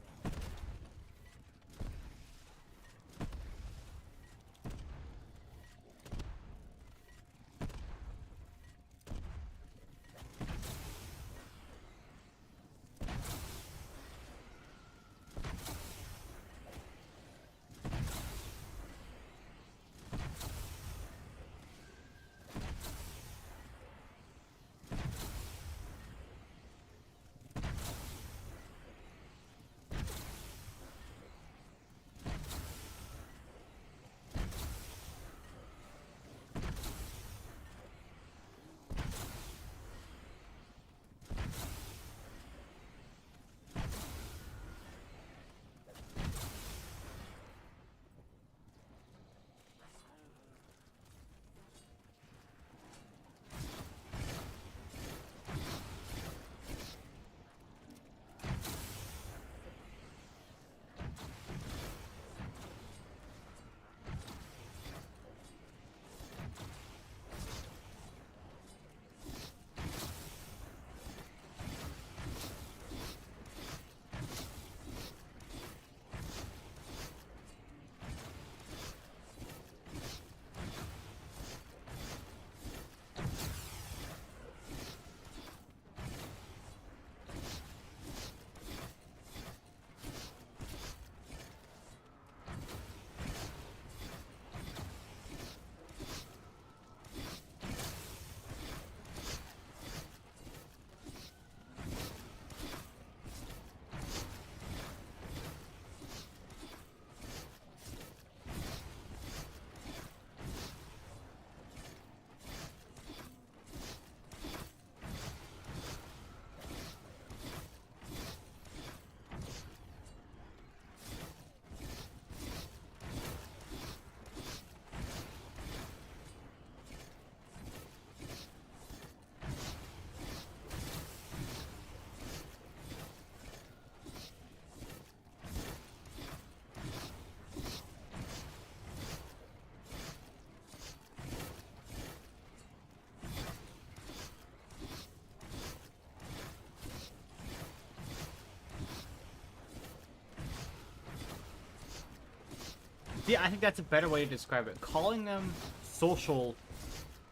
Yeah, I think that's a better way to describe it. Calling them social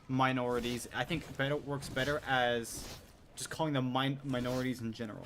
minorities, I think works better as just calling them minorities in general.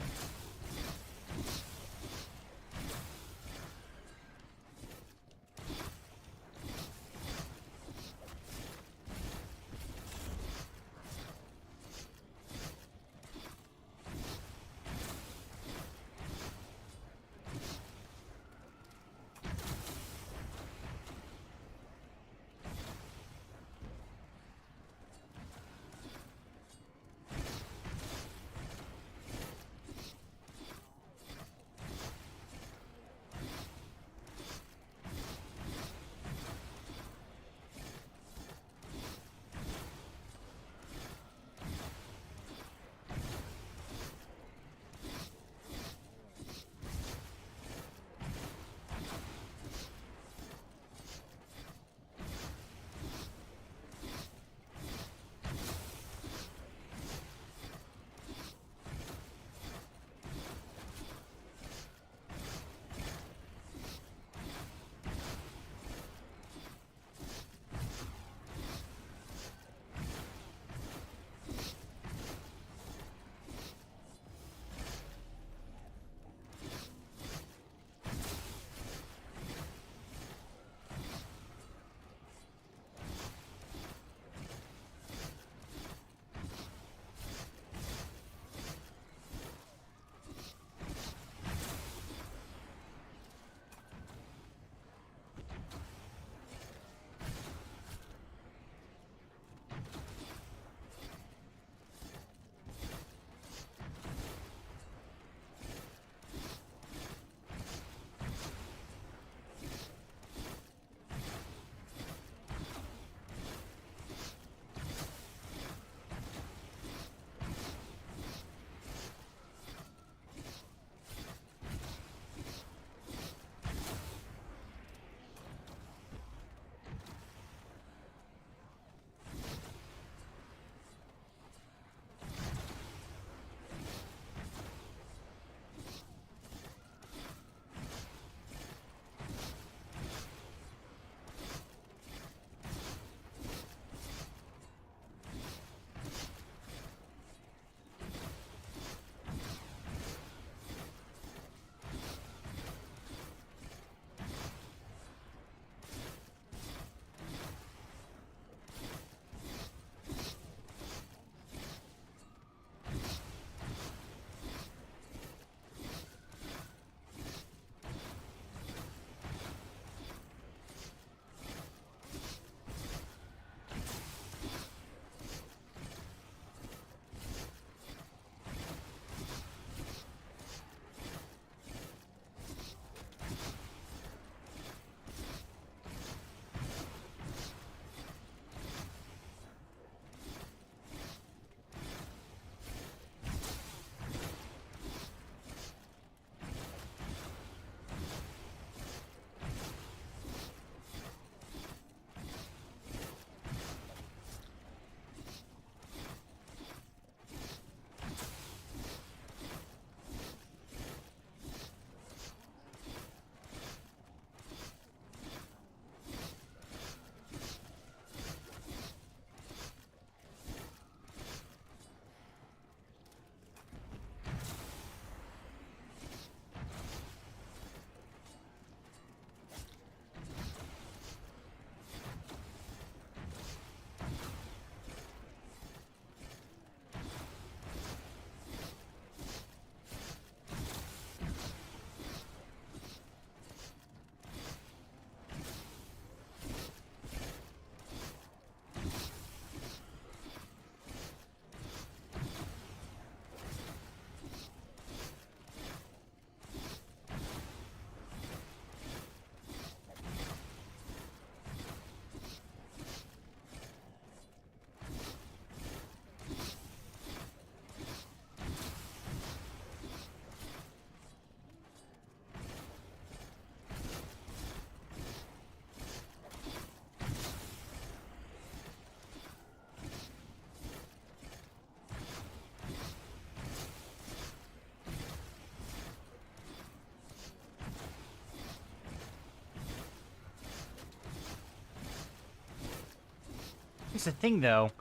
Here's the thing, though.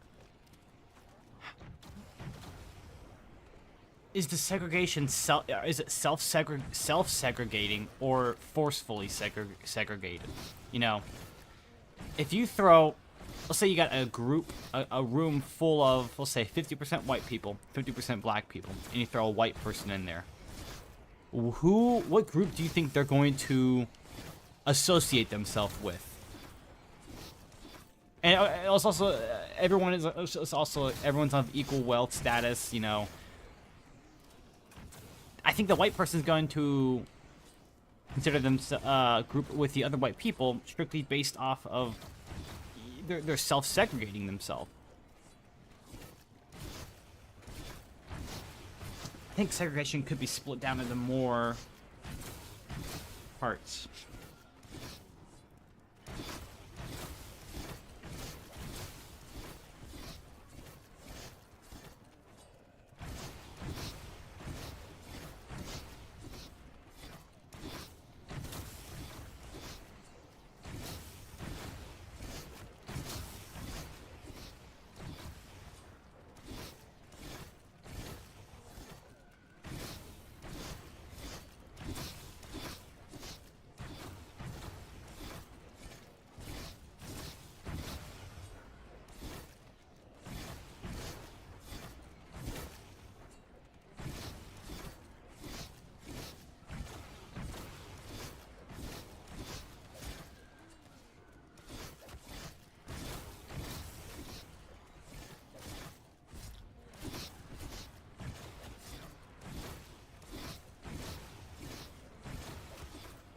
Is the segregation self-segregating or forcefully segregated? You know, if you throw, let's say you got a room full of, let's say 50% white people, 50% black people, and you throw a white person in there. What group do you think they're going to associate themselves with? And it's also everyone's of equal wealth status, you know. I think the white person is going to consider themselves group with the other white people strictly based off of they're self-segregating themselves. I think segregation could be split down into more parts.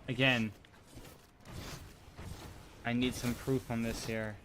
Again, I need some proof on this here.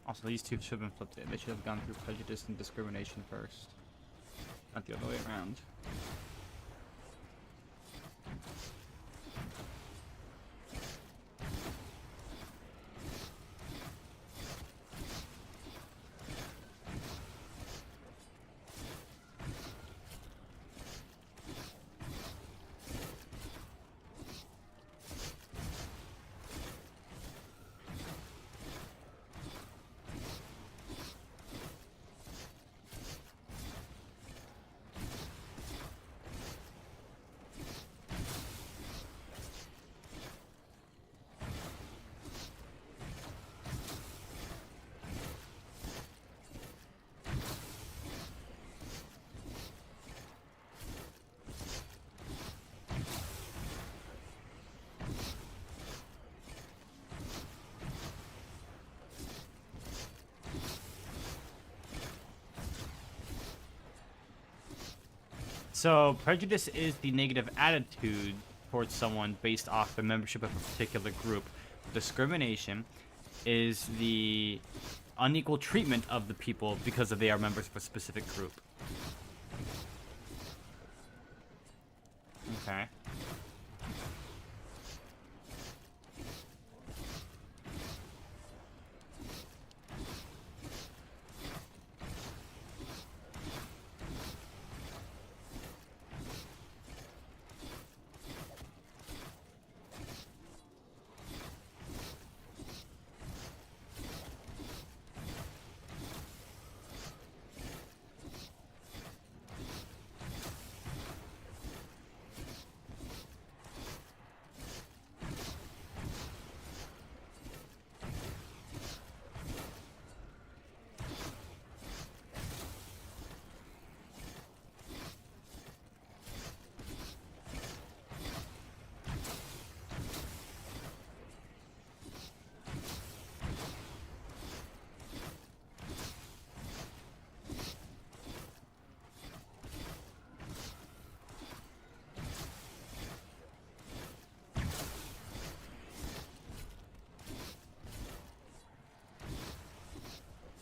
Also, these two should have been flipped in. They should have gone through prejudice and discrimination first, not the other way around. So, prejudice is the negative attitude towards someone based off the membership of a particular group. Discrimination is the unequal treatment of the people because they are members of a specific group. Okay.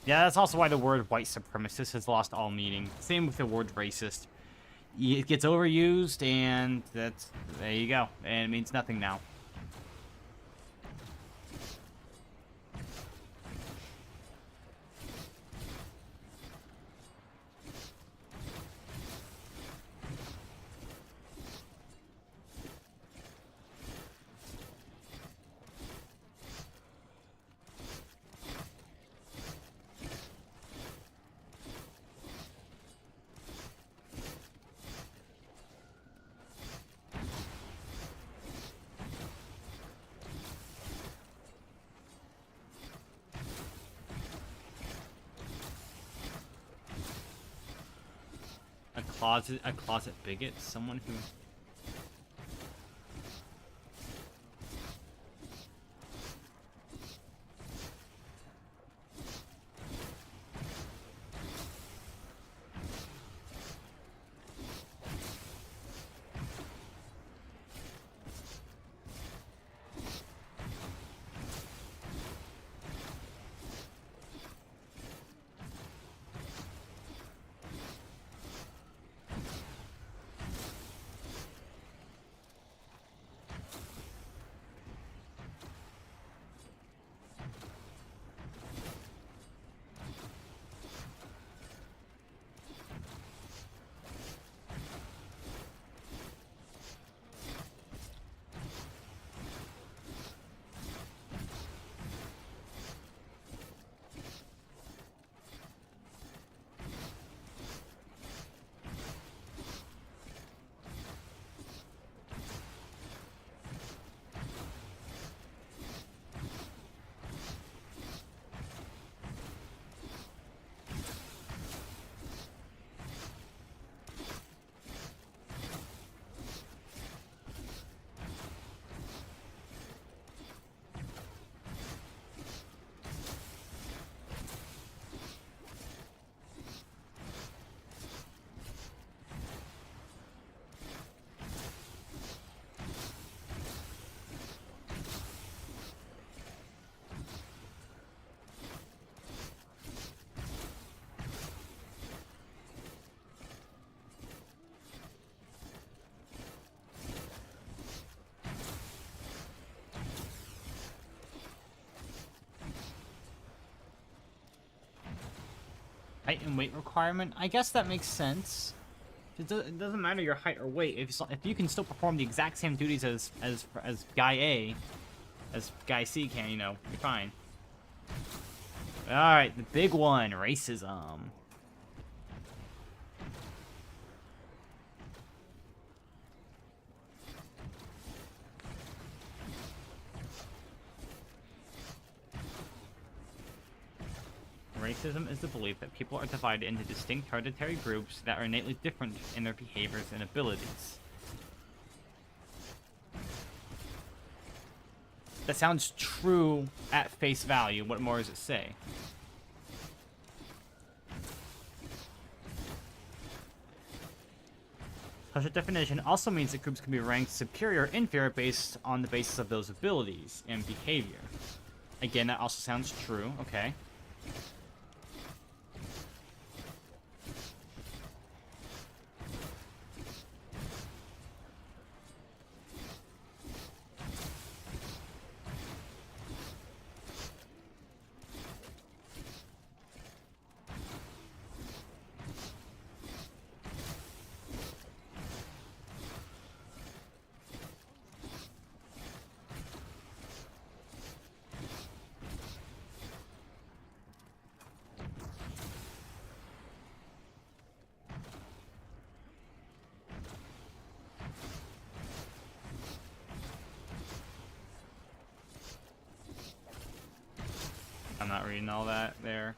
Yeah, that's also why the word white supremacist has lost all meaning. Same with the word racist. It gets overused, and there you go. And it means nothing now. A closet bigot, someone who. Height and weight requirement? I guess that makes sense. It doesn't matter your height or weight. If you can still perform the exact same duties as guy A, as guy C can, you know, you're fine. All right, the big one, racism. Racism is the belief that people are divided into distinct hereditary groups that are innately different in their behaviors and abilities. That sounds true at face value. What more does it say? Such a definition also means that groups can be ranked superior or inferior based on the basis of those abilities and behavior. Again, that also sounds true. Okay. I'm not reading all that there.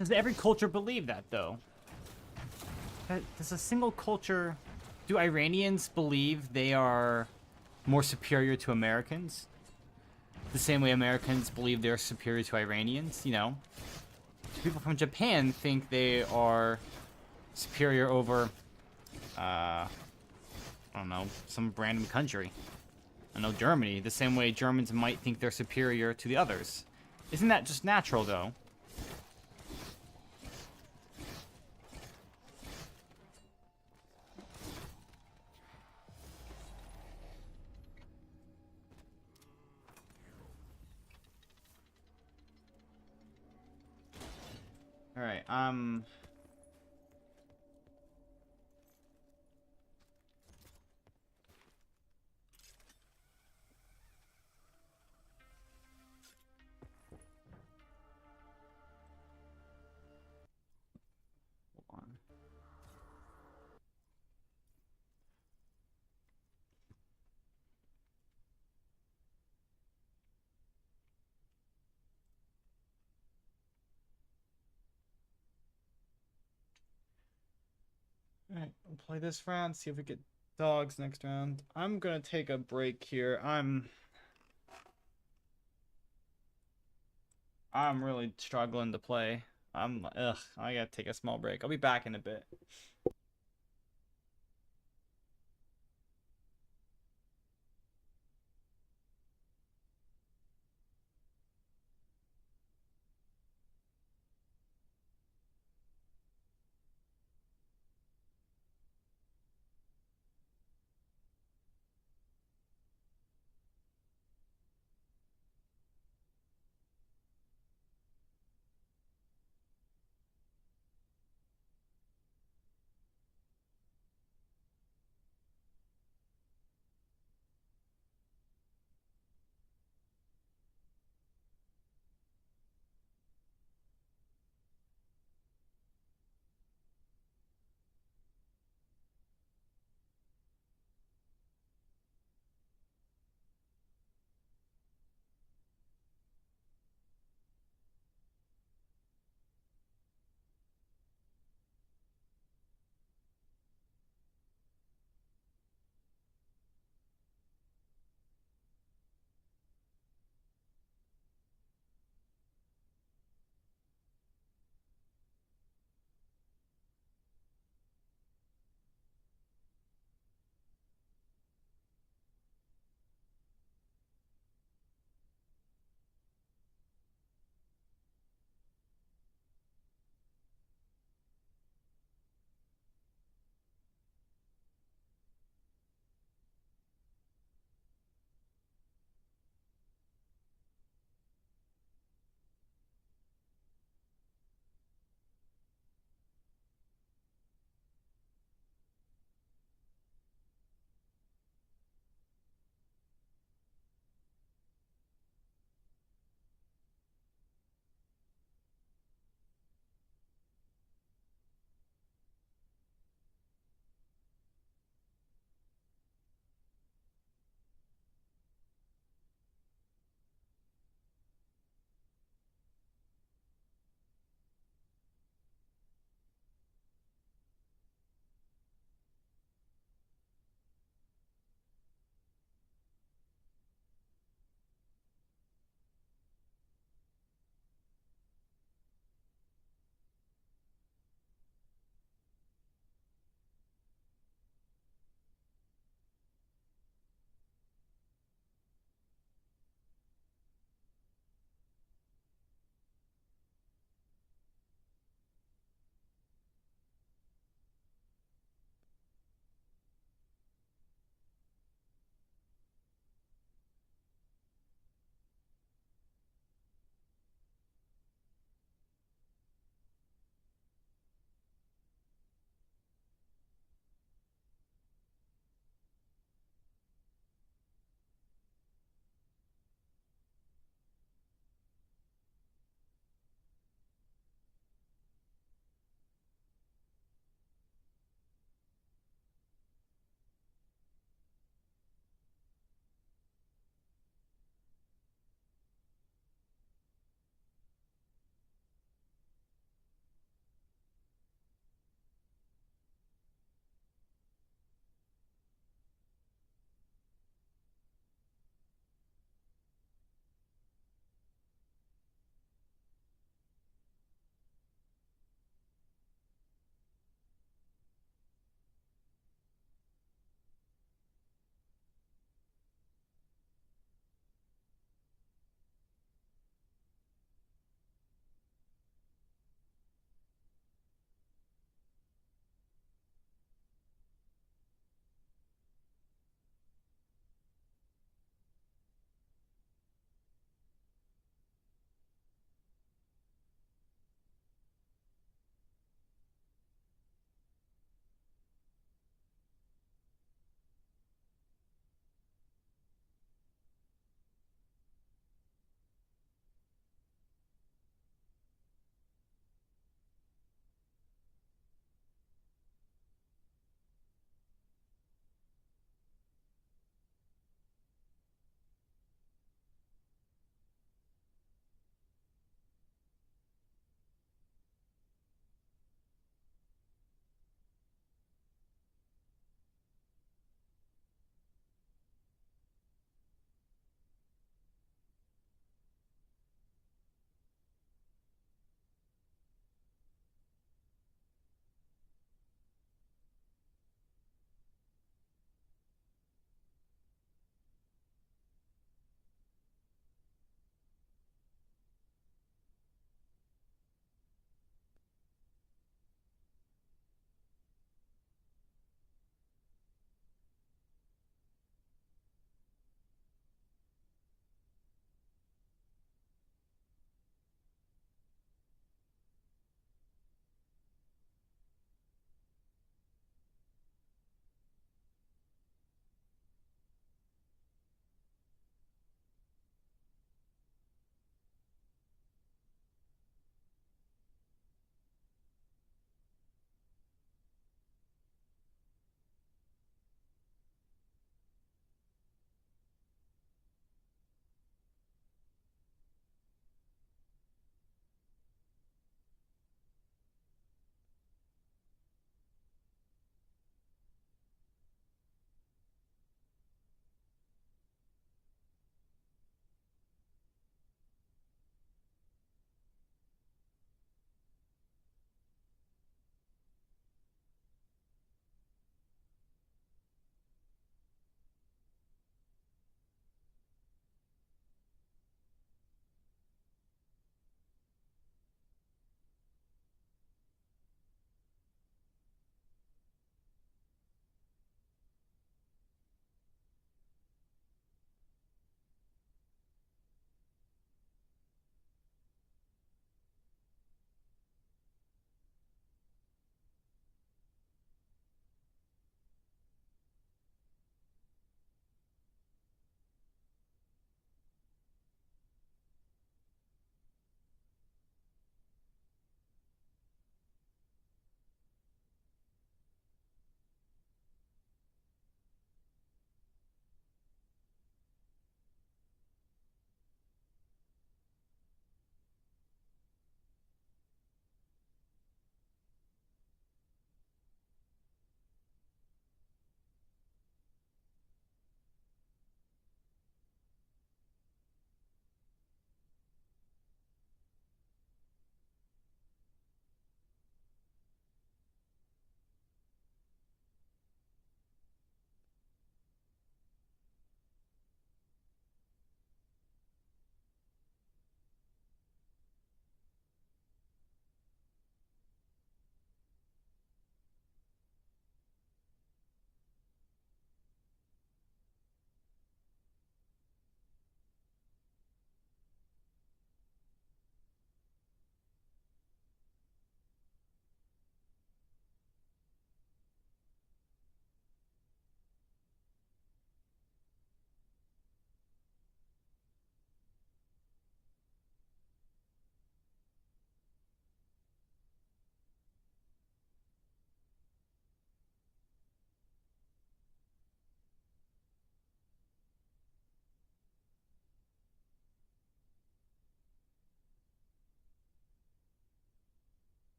Does every culture believe that, though? Does a single culture... Do Iranians believe they are more superior to Americans? The same way Americans believe they're superior to Iranians, you know? Do people from Japan think they are superior over, I don't know, some random country? I know Germany, the same way Germans might think they're superior to the others. Isn't that just natural, though? Alright, hold on. Alright, we'll play this round, see if we get dogs next round. I'm gonna take a break here. I'm really struggling to play. I gotta take a small break. I'll be back in a bit.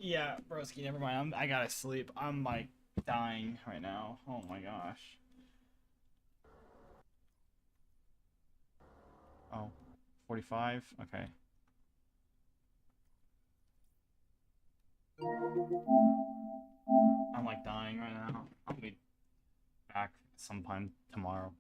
Yeah, broski, never mind. I gotta sleep. I'm like dying right now. Oh my gosh. Oh, 45? Okay. I'm like dying right now. I'll be back sometime tomorrow.